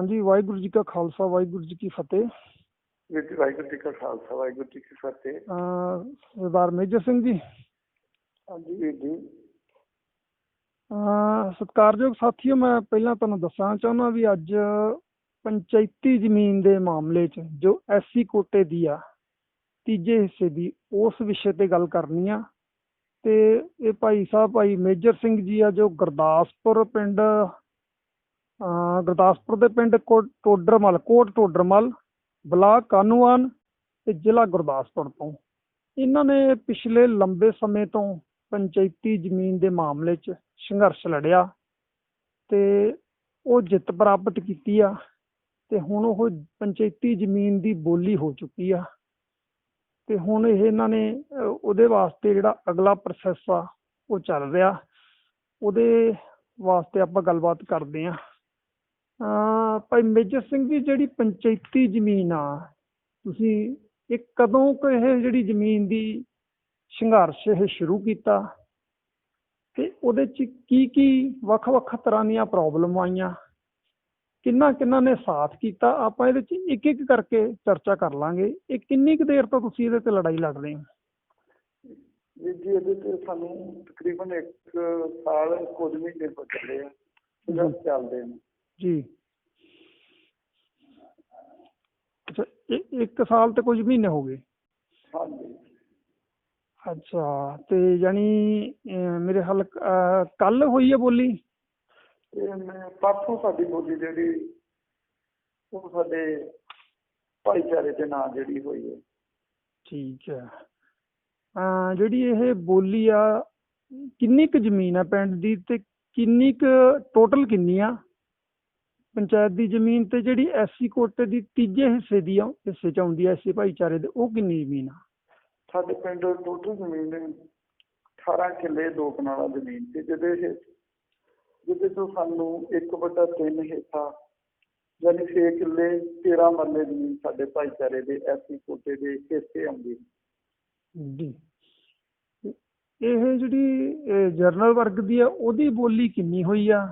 ਹਾਂਜੀ, ਵਾਹਿਗੁਰੂ ਜੀ ਕਾ ਖਾਲਸਾ, ਵਾਹਿਗੁਰੂ ਜੀ ਕੀ ਫਤਿਹ। ਵੀਰ ਜੀ ਵਾਹਿਗੁਰੂ ਜੀ ਕਾ ਖਾਲਸਾ, ਵਾਹਿਗੁਰੂ ਜੀ ਕੀ ਫਤਿਹ। ਸਰਦਾਰ ਮੇਜਰ ਸਿੰਘ ਜੀ। ਹਾਂਜੀ ਵੀਰ ਜੀ। ਸਤਿਕਾਰਯੋਗ ਸਾਥੀਓ, ਮੈਂ ਪਹਿਲਾਂ ਤੁਹਾਨੂੰ ਦੱਸਣਾ ਚਾਹੁੰਦਾ ਵੀ ਅੱਜ ਪੰਚਾਇਤੀ ਜ਼ਮੀਨ ਦੇ ਮਾਮਲੇ 'ਚ ਜੋ SC ਕੋਟੇ ਦੀ ਆ, ਤੀਜੇ ਹਿੱਸੇ ਦੀ, ਉਸ ਵਿਸ਼ੇ ਤੇ ਗੱਲ ਕਰਨੀ ਆ। ਤੇ ਇਹ ਭਾਈ ਸਾਹਿਬ, ਭਾਈ ਮੇਜਰ ਸਿੰਘ ਜੀ ਆ, ਜੋ ਗੁਰਦਾਸਪੁਰ ਦੇ ਪਿੰਡ ਕੋਟ ਟੋਡਰਮਲ, ਬਲਾਕ ਕਾਹਨੂੰਵਾਨ ਤੇ ਜ਼ਿਲ੍ਹਾ ਗੁਰਦਾਸਪੁਰ ਤੋਂ। ਇਹਨਾਂ ਨੇ ਪਿਛਲੇ ਲੰਬੇ ਸਮੇਂ ਤੋਂ ਪੰਚਾਇਤੀ ਜ਼ਮੀਨ ਦੇ ਮਾਮਲੇ 'ਚ ਸੰਘਰਸ਼ ਲੜਿਆ ਤੇ ਉਹ ਜਿੱਤ ਪ੍ਰਾਪਤ ਕੀਤੀ ਆ। ਤੇ ਹੁਣ ਉਹ ਪੰਚਾਇਤੀ ਜ਼ਮੀਨ ਦੀ ਬੋਲੀ ਹੋ ਚੁੱਕੀ ਆ ਤੇ ਹੁਣ ਇਹਨਾਂ ਨੇ ਉਹਦੇ ਵਾਸਤੇ ਜਿਹੜਾ ਅਗਲਾ ਪ੍ਰੋਸੈਸ ਆ ਉਹ ਚੱਲ ਰਿਹਾ। ਉਹਦੇ ਵਾਸਤੇ ਆਪਾਂ ਗੱਲਬਾਤ ਕਰਦੇ ਹਾਂ। ਭਾਈ ਮੇਜਰ ਸਿੰਘ ਜੀ, ਜਿਹੜੀ ਪੰਚਾਇਤੀ ਜ਼ਮੀਨ ਆ, ਤੁਸੀਂ ਇਹ ਕਦੋਂ ਕੁ ਇਹ ਜਿਹੜੀ ਜ਼ਮੀਨ ਦੀ ਸੰਘਰਸ਼ ਇਹ ਸ਼ੁਰੂ ਕੀਤਾ ਤੇ ਉਹਦੇ 'ਚ ਕੀ ਵੱਖ ਤਰ੍ਹਾਂ ਦੀਆਂ ਪ੍ਰੋਬਲਮ ਆਈਆਂ, ਕਿੰਨਾ ਨੇ ਸਾਥ ਕੀਤਾ, ਆਪਾਂ ਇਹਦੇ 'ਚ ਇੱਕ ਇੱਕ ਕਰਕੇ ਚਰਚਾ ਕਰ ਲਾਂਗੇ। ਇਹ ਕਿੰਨੀ ਕੁ ਦੇਰ ਤੋਂ ਤੁਸੀਂ ਇਹਦੇ ਤੇ ਲੜਾਈ ਲੜ ਰਹੇ ਹੋ? ਵੀਰ ਜੀ ਇਹਦੇ ਤੇ ਸਾਨੂੰ ਤਕਰੀਬਨ 1 ਸਾਲ ਕੁਝ ਮਹੀਨੇ ਹੋ ਚੱਲੇ ਆ ਚੱਲਦੇ ਨੇ ਜੀ। ਅੱਛਾ, 1 ਸਾਲ ਤੇ ਕੁਝ ਮਹੀਨੇ ਹੋ ਗਏ। ਹਾਂਜੀ। ਅੱਛਾ, ਤੇ ਯਾਨੀ ਮੇਰੇ ਹਾਲ ਕੱਲ ਹੋਈ ਹੈ ਬੋਲੀ? ਪਰਸੋਂ ਸਾਡੀ ਬੋਲੀ ਜਿਹੜੀ ਉਹ ਸਾਡੇ ਭਾਈਚਾਰੇ ਦੇ ਨਾਂ ਜਿਹੜੀ ਹੋਈ ਹੈ। ਠੀਕ ਹੈ। ਜਿਹੜੀ ਇਹ ਬੋਲੀ ਆ, ਕਿੰਨੀ ਕੁ ਜ਼ਮੀਨ ਆ ਪਿੰਡ ਦੀ ਤੇ ਕਿੰਨੀ ਕੁ ਟੋਟਲ ਕਿੰਨੀ ਆ ਪੰਚਾਇਤ ਦੀ ਜ਼ਮੀਨ, ਤੇ ਜਿਹੜੀ SC ਕੋਟੇ ਦੀ ਤੀਜੇ ਹਿੱਸੇ ਚ ਆਉਂਦੀ ਹੈ SC ਭਾਈਚਾਰੇ ਦੇ, ਉਹ ਕਿੰਨੀ ਜ਼ਮੀਨ ਆ? ਸਾਡੇ ਪਿੰਡ ਟੋਟਲ ਜ਼ਮੀਨ 18 ਕਿੱਲੇ 2 ਕਨਾਲਾਂ ਜ਼ਮੀਨ ਸੀ, ਜਿਹਦੇ ਤੋਂ ਸਾਨੂੰ 1/3 ਹਿੱਸਾ ਯਾਨੀ 6 ਕਿੱਲੇ 13 ਮਰਲੇ ਜ਼ਮੀਨ ਸਾਡੇ ਭਾਈਚਾਰੇ ਦੇ SC ਕੋਟੇ ਦੇ ਹਿੱਸੇ ਆਉਂਦੀ ਜੀ। ਇਹ ਜਿਹੜੀ ਜਰਨਲ ਵਰਗ ਦੀ ਆ, ਉਹਦੀ ਬੋਲੀ ਕਿੰਨੀ ਹੋਈ ਆ,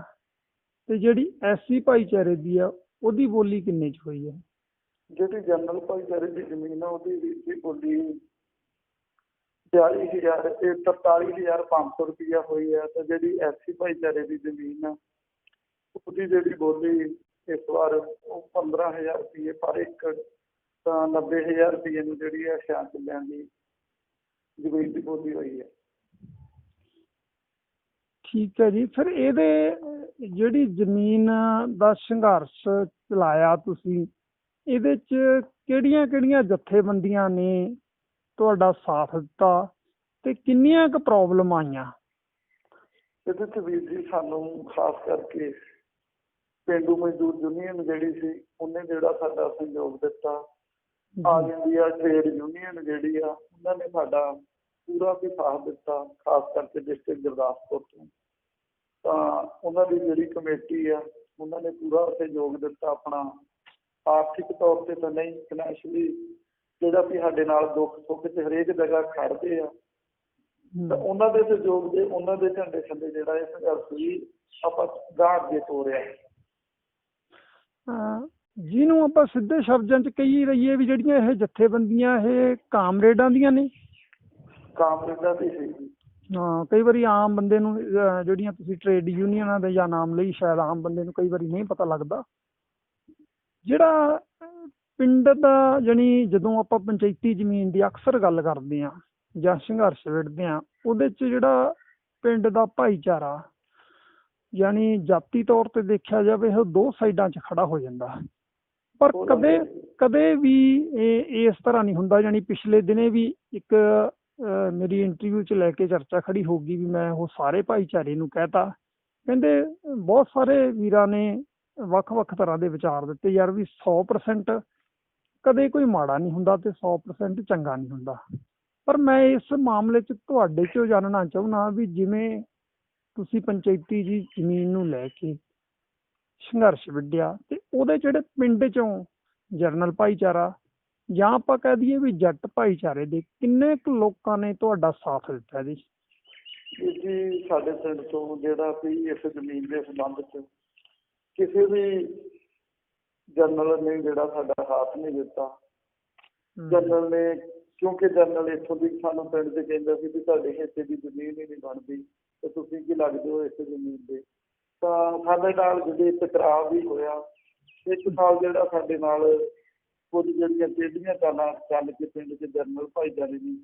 ਤੇ ਜਿਹੜੀ SC ਭਾਈਚਾਰੇ ਦੀ ਆ ਉਹਦੀ ਬੋਲੀ ਕਿੰਨੇ 'ਚ ਹੋਈ ਆ? ਜਿਹੜੀ ਜਰਨਲ ਭਾਈਚਾਰੇ ਦੀ ਜ਼ਮੀਨ ਆ ਉਹਦੀ ਬੋਲੀ 43,500 ਰੁਪਇਆ ਹੋਈ ਆ, ਤੇ ਜਿਹੜੀ SC ਭਾਈਚਾਰੇ ਦੀ ਜ਼ਮੀਨ ਆ ਉਹਦੀ ਜਿਹੜੀ ਬੋਲੀ ਇਸ ਵਾਰ ਉਹ 15,000 ਰੁਪਏ ਪਰ ਏਕੜ, ਤਾਂ 90,000 ਰੁਪਏ ਨੂੰ ਜਿਹੜੀ ਆ 6 ਕਿੱਲਿਆਂ ਦੀ ਜ਼ਮੀਨ ਦੀ ਬੋਲੀ ਹੋਈ ਹੈ। ਠੀਕ ਹੈ ਜੀ। ਫਿਰ ਇਹਦੇ ਜਿਹੜੀ ਜ਼ਮੀਨ ਦਾ ਸੰਘਰਸ਼ ਚਲਾਇਆ ਤੁਸੀਂ, ਇਹਦੇ 'ਚ ਕਿਹੜੀਆਂ ਜਥੇਬੰਦੀਆਂ ਨੇ ਤੁਹਾਡਾ ਸਾਥ ਦਿੱਤਾ ਤੇ ਕਿੰਨੀਆਂ ਕੁ ਪ੍ਰੋਬਲਮ ਆਈਆਂ? ਇਹਦੇ 'ਚ ਵੀਰ ਜੀ ਸਾਨੂੰ ਖਾਸ ਕਰਕੇ ਪੇਂਡੂ ਮਜ਼ਦੂਰ ਯੂਨੀਅਨ ਜਿਹੜੀ ਸੀ ਉਹਨੇ ਜਿਹੜਾ ਸਾਡਾ ਸਹਿਯੋਗ ਦਿੱਤਾ। ਆਲ ਇੰਡੀਆ ਟ੍ਰੇਡ ਯੂਨੀਅਨ ਜਿਹੜੀ ਆ ਉਹਨਾਂ ਨੇ ਸਾਡਾ ਪੂਰਾ ਵੀ ਸਾਥ ਦਿੱਤਾ, ਖਾਸ ਕਰਕੇ ਡਿਸਟ੍ਰਿਕਟ ਗੁਰਦਾਸਪੁਰ ਤੋਂ। ਤਾਂ ਉਹਨਾਂ ਦੀ ਜਿਹੜੀ ਕਮੇਟੀ ਆ ਉਹਨਾਂ ਨੇ ਪੂਰਾ ਸਹਿਯੋਗ ਦਿੱਤਾ, ਆਪਣਾ ਆਰਥਿਕ ਤੌਰ ਤੇ ਤਾਂ ਨਹੀਂ, ਫਾਈਨੈਂਸ਼ਲੀ ਜਿਹੜਾ ਵੀ ਸਾਡੇ ਨਾਲ ਦੁੱਖ ਸੁੱਖ 'ਚ ਹਰੇਕ ਜਗ੍ਹਾ ਖੜਦੇ ਆ। ਤਾਂ ਉਹਨਾਂ ਦੇ ਸਹਿਯੋਗ ਦੇ, ਉਹਨਾਂ ਦੇ ਝੰਡੇ ਥੱਲੇ ਜਿਹੜਾ ਇਹ ਸੰਘਰਸ਼ ਵੀ ਆਪਾਂ ਗਾਂਹ ਅੱਗੇ ਤੋਰਿਆ। ਜਿਹਨੂੰ ਆਪਾਂ ਸਿੱਧੇ ਸ਼ਬਦਾਂ 'ਚ ਕਹੀ ਰਹੀਏ ਵੀ ਜਿਹੜੀਆਂ ਇਹ ਜਥੇਬੰਦੀਆਂ ਇਹ ਕਾਮਰੇਡਾਂ ਦੀਆਂ ਨੇ? ਕਾਮਰੇਡਾਂ ਦੀ ਸੀ। ਹਾਂ, ਕਈ ਵਾਰੀ ਆਮ ਬੰਦੇ ਨੂੰ ਜਿਹੜੀਆਂ ਤੁਸੀਂ ਟ੍ਰੇਡ ਯੂਨੀਅਨਾਂ ਦੇ ਜਾਂ ਨਾਮ ਲਈ, ਸ਼ਾਇਦ ਆਮ ਬੰਦੇ ਨੂੰ ਕਈ ਵਾਰੀ ਨਹੀਂ ਪਤਾ ਲੱਗਦਾ। ਜਿਹੜਾ ਪਿੰਡ ਦਾ, ਜਾਣੀ ਜਦੋਂ ਆਪਾਂ ਪੰਚਾਇਤੀ ਜ਼ਮੀਨ ਦੀ ਅਕਸਰ ਗੱਲ ਕਰਦੇ ਹਾਂ ਜਾਂ ਸੰਘਰਸ਼ ਵਿੱਢਦੇ ਹਾਂ, ਉਹਦੇ 'ਚ ਜਿਹੜਾ ਪਿੰਡ ਦਾ ਭਾਈਚਾਰਾ ਯਾਨੀ ਜਾਤੀ ਤੌਰ ਤੇ ਦੇਖਿਆ ਜਾਵੇ ਉਹ 2 ਸਾਈਡਾਂ 'ਚ ਖੜਾ ਹੋ ਜਾਂਦਾ। ਪਰ ਕਦੇ ਵੀ ਇਸ ਤਰ੍ਹਾਂ ਨਹੀਂ ਹੁੰਦਾ। ਜਾਣੀ ਪਿਛਲੇ ਦਿਨੇ ਵੀ ਇੱਕ ਮੇਰੀ ਇੰਟਰਵਿਊ 'ਚ ਲੈ ਕੇ ਚਰਚਾ ਖੜੀ ਹੋ ਗਈ ਵੀ ਮੈਂ ਉਹ ਸਾਰੇ ਭਾਈਚਾਰੇ ਨੂੰ ਕਹਿਤਾ, ਕਹਿੰਦੇ ਬਹੁਤ ਸਾਰੇ ਵੀਰਾਂ ਨੇ ਵੱਖ ਤਰ੍ਹਾਂ ਦੇ ਵਿਚਾਰ ਦਿੱਤੇ, ਯਾਰ ਵੀ 100% ਕਦੇ ਕੋਈ ਮਾੜਾ ਨਹੀਂ ਹੁੰਦਾ ਤੇ 100% ਚੰਗਾ ਨਹੀਂ ਹੁੰਦਾ। ਪਰ ਮੈਂ ਇਸ ਮਾਮਲੇ 'ਚ ਤੁਹਾਡੇ 'ਚੋਂ ਜਾਣਨਾ ਚਾਹੁੰਦਾ ਵੀ ਜਿਵੇਂ ਤੁਸੀਂ ਪੰਚਾਇਤੀ ਜੀ ਜ਼ਮੀਨ ਨੂੰ ਲੈ ਕੇ ਸੰਘਰਸ਼ ਵਿੱਢਿਆ ਤੇ ਉਹਦੇ ਜਿਹੜੇ ਪਿੰਡ 'ਚੋਂ ਜਰਨਲ ਭਾਈਚਾਰਾ ਜਾਂ ਆਪਾਂ ਕਹਿ ਦਈਏ ਵੀ ਜੱਟ ਭਾਈਚਾਰੇ ਦੇ ਕਿੰਨੇ ਕੁ ਲੋਕਾਂ ਨੇ ਤੁਹਾਡਾ ਸਾਥ ਦਿੱਤਾ ਜੀ? ਜੀ ਸਾਡੇ ਪਿੰਡ ਤੋਂ ਜਿਹੜਾ ਵੀ ਇਸ ਜ਼ਮੀਨ ਦੇ ਸੰਬੰਧ 'ਚ ਕਿਸੇ ਵੀ ਜਨਰਲ ਨੇ ਜਿਹੜਾ ਸਾਡਾ ਸਾਥ ਨਹੀਂ ਦਿੱਤਾ। ਜਨਰਲ ਨੇ, ਕਿਉਂਕਿ ਜਨਰਲ ਇੱਥੋਂ ਦੀ ਸਾਨੂੰ ਪਿੰਡ 'ਚ ਕਹਿੰਦਾ ਸੀ ਵੀ ਤੁਹਾਡੇ ਹਿੱਸੇ ਦੀ ਜ਼ਮੀਨ ਹੀ ਨਹੀਂ ਬਣਦੀ ਤੇ ਤੁਸੀਂ ਕੀ ਲੱਗਦੇ ਹੋ ਇਸ ਜ਼ਮੀਨ ਦੇ। ਤਾਂ ਸਾਡੇ ਨਾਲ ਜਿਹੜੇ ਟਕਰਾਅ ਵੀ ਹੋਇਆ। ਇੱਕ ਸਾਲ ਜਿਹੜਾ ਸਾਡੇ ਨਾਲ ਕੁਝ ਜਿਹੜੀਆਂ ਟੇਢੀਆਂ ਚਾਲਾਂ ਚੱਲ ਕੇ ਪਿੰਡ 'ਚ ਜਨਰਲ ਭਾਈਚਾਰੇ ਦੀ,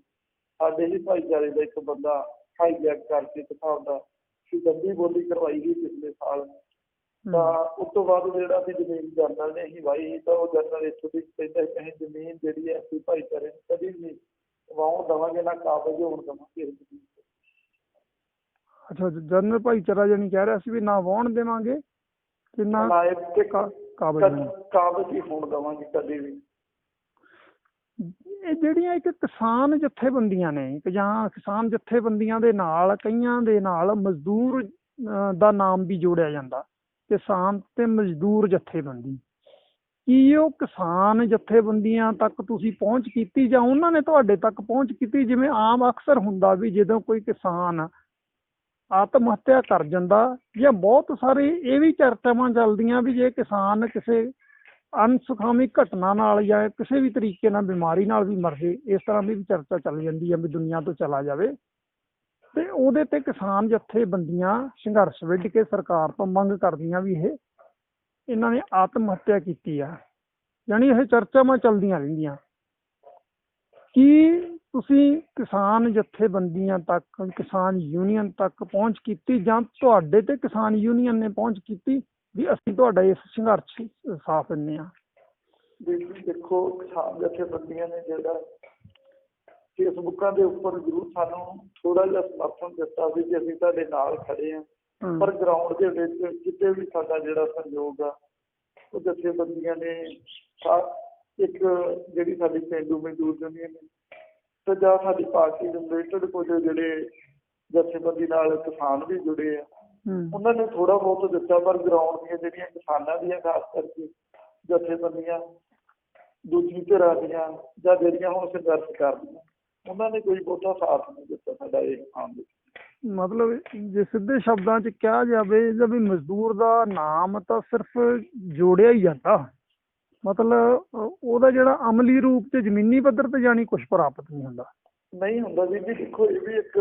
ਸਾਡੇ ਹੀ ਭਾਈਚਾਰੇ ਦਾ ਇੱਕ ਬੰਦਾ ਹਾਈਜੈਕ ਕਰਕੇ ਇੱਕ ਹਿਸਾਬ ਦਾ ਗੰਦੀ ਬੋਲੀ ਕਰਵਾਈ ਗਈ ਪਿਛਲੇ ਸਾਲ। ਤਾਂ ਉਸ ਤੋਂ ਬਾਅਦ ਜਿਹੜਾ ਅਸੀਂ ਜ਼ਮੀਨ ਜਨਰਲ ਨੇ ਹੀ ਵਾਹੀ, ਤਾਂ ਉਹ ਜਨਰਲ ਇੱਥੋਂ ਦੀ ਕਹਿੰਦਾ ਅਸੀਂ ਜ਼ਮੀਨ ਜਿਹੜੀ ਹੈ ਅਸੀਂ ਭਾਈਚਾਰੇ ਨੂੰ ਕਦੀ ਵੀ ਵਾਹੁਣ ਦੇਵਾਂਗੇ, ਨਾ ਕਾਬਜ਼ ਹੋਣ ਦੇਵਾਂਗੇ ਇਸ ਜ਼ਮੀਨ ਤੇ। ਅੱਛਾ, ਜਨਰਲ ਭਾਈਚਾਰਾ ਜਾਨੀ ਕਹਿ ਰਿਹਾ ਸੀ ਵੀ ਨਾ ਵਾਹੁਣ ਦੇਵਾਂਗੇ ਤੇ ਨਾ ਕਾਬਜ਼ ਹੀ ਹੋਣ ਦੇਵਾਂਗੇ ਕਦੇ ਵੀ। ਇਹ ਜਿਹੜੀਆਂ ਇੱਕ ਕਿਸਾਨ ਜਥੇਬੰਦੀਆਂ ਨੇ, ਜਾਂ ਕਿਸਾਨ ਜਥੇਬੰਦੀਆਂ ਦੇ ਨਾਲ ਕਈਆਂ ਦੇ ਨਾਲ ਮਜ਼ਦੂਰ ਦਾ ਨਾਮ ਵੀ ਜੋੜਿਆ ਜਾਂਦਾ, ਕਿਸਾਨ ਤੇ ਮਜ਼ਦੂਰ ਜਥੇਬੰਦੀ, ਕੀ ਉਹ ਕਿਸਾਨ ਜਥੇਬੰਦੀਆਂ ਤੱਕ ਤੁਸੀਂ ਪਹੁੰਚ ਕੀਤੀ ਜਾਂ ਉਹਨਾਂ ਨੇ ਤੁਹਾਡੇ ਤੱਕ ਪਹੁੰਚ ਕੀਤੀ? ਜਿਵੇਂ ਆਮ ਅਕਸਰ ਹੁੰਦਾ ਵੀ ਜਦੋਂ ਕੋਈ ਕਿਸਾਨ ਆਤਮ ਹੱਤਿਆ ਕਰ ਜਾਂਦਾ, ਜਾਂ ਬਹੁਤ ਸਾਰੇ ਇਹ ਵੀ ਚਰਚਾਵਾਂ ਚੱਲਦੀਆਂ ਵੀ ਜੇ ਕਿਸਾਨ ਕਿਸੇ ਅਣਸੁਖਾਵੀ ਘਟਨਾ ਨਾਲ ਜਾਂ ਕਿਸੇ ਵੀ ਤਰੀਕੇ ਨਾਲ ਬਿਮਾਰੀ ਨਾਲ ਵੀ ਮਰ ਜੇ, ਇਸ ਤਰ੍ਹਾਂ ਦੀ ਵੀ ਚਰਚਾ ਚੱਲ ਜਾਂਦੀ ਹੈ ਵੀ ਦੁਨੀਆ ਤੋਂ ਚਲਾ ਜਾਵੇ, ਤੇ ਉਹਦੇ ਤੇ ਕਿਸਾਨ ਜਥੇਬੰਦੀਆਂ ਸੰਘਰਸ਼ ਵਿੱਢ ਕੇ ਸਰਕਾਰ ਤੋਂ ਮੰਗ ਕਰਦੀਆਂ ਵੀ ਇਹਨਾਂ ਨੇ ਆਤਮ ਹੱਤਿਆ ਕੀਤੀ ਆ। ਯਾਨੀ ਇਹ ਚਰਚਾਵਾਂ ਚੱਲਦੀਆਂ ਰਹਿੰਦੀਆਂ। ਕੀ ਤੁਸੀਂ ਕਿਸਾਨ ਜਥੇਬੰਦੀਆਂ ਤੱਕ, ਕਿਸਾਨ ਯੂਨੀਅਨ ਤੱਕ ਪਹੁੰਚ ਕੀਤੀ, ਜਾਂ ਤੁਹਾਡੇ ਤੇ ਕਿਸਾਨ ਯੂਨੀਅਨ ਨੇ ਪਹੁੰਚ ਕੀਤੀ ਵੀ ਅਸੀਂ ਤੁਹਾਡਾ ਇਸ ਸੰਘਰਸ਼ ਸਾਥ ਦਿੰਦੇ ਹਾਂ? ਦੇਖੋ, ਕਿਸਾਨ ਜਥੇਬੰਦੀਆਂ ਨੇ ਜਿਹੜਾ ਫੇਸਬੁੱਕਾਂ ਦੇ ਉੱਪਰ ਜ਼ਰੂਰ ਸਾਨੂੰ ਥੋੜਾ ਜਿਹਾ ਸਮਰਥਨ ਦਿੱਤਾ ਵੀ ਜੇ ਅਸੀਂ ਤੁਹਾਡੇ ਨਾਲ ਖੜੇ ਹਾਂ, ਪਰ ਗਰਾਊਂਡ ਦੇ ਵਿੱਚ ਕਿਤੇ ਵੀ ਸਾਡਾ ਜਿਹੜਾ ਸਹਿਯੋਗ ਆ ਉਹ ਜਥੇਬੰਦੀਆਂ ਨੇ, ਇੱਕ ਜਿਹੜੀ ਸਾਡੀ ਪੇਂਡੂ ਮਜ਼ਦੂਰ ਯੂਨੀਅਨ ਨੇ ਤੇ ਜਾਂ ਸਾਡੀ ਪਾਰਟੀ ਦੇ ਰਿਲੇਟਡ ਕੁਝ ਜਿਹੜੇ ਜਥੇਬੰਦੀ ਨਾਲ ਕਿਸਾਨ ਵੀ ਜੁੜੇ ਆ, ਉਹਨਾਂ ਨੇ ਥੋੜਾ ਬਹੁਤ ਦਿੱਤਾ। ਪਰ ਗਰਾਊਂਡ ਦੀਆਂ ਜਿਹੜੀਆਂ ਕਿਸਾਨਾਂ ਦੀਆਂ ਖਾਸ ਕਰਕੇ ਜਥੇਬੰਦੀਆਂ, ਦੂਜੀ ਧਿਰਾਂ ਦੀਆਂ ਜਾਂ ਜਿਹੜੀਆਂ ਹੁਣ ਸੰਘਰਸ਼ ਕਰਦੀਆਂ, ਉਹਨਾਂ ਨੇ ਕੋਈ ਬਹੁਤਾ ਸਾਥ ਨਹੀਂ ਦਿੱਤਾ ਸਾਡਾ ਇਹ ਆਮ ਵਿੱਚ। ਮਤਲਬ ਜੇ ਸਿੱਧੇ ਸ਼ਬਦਾਂ 'ਚ ਕਿਹਾ ਜਾਵੇ ਜਾਂ ਵੀ ਮਜ਼ਦੂਰ ਦਾ ਨਾਮ ਤਾਂ ਸਿਰਫ ਜੋੜਿਆ ਹੀ ਜਾਂਦਾ, ਮਤਲਬ ਉਹਦਾ ਜਿਹੜਾ ਅਮਲੀ ਰੂਪ 'ਚ ਜ਼ਮੀਨੀ ਪੱਧਰ ਤੇ ਜਾਣੀ ਕੁਛ ਪ੍ਰਾਪਤ ਨਹੀਂ ਹੁੰਦਾ। ਨਹੀਂ ਹੁੰਦਾ ਜੀ। ਦੇਖੋ, ਇਹ ਵੀ ਇੱਕ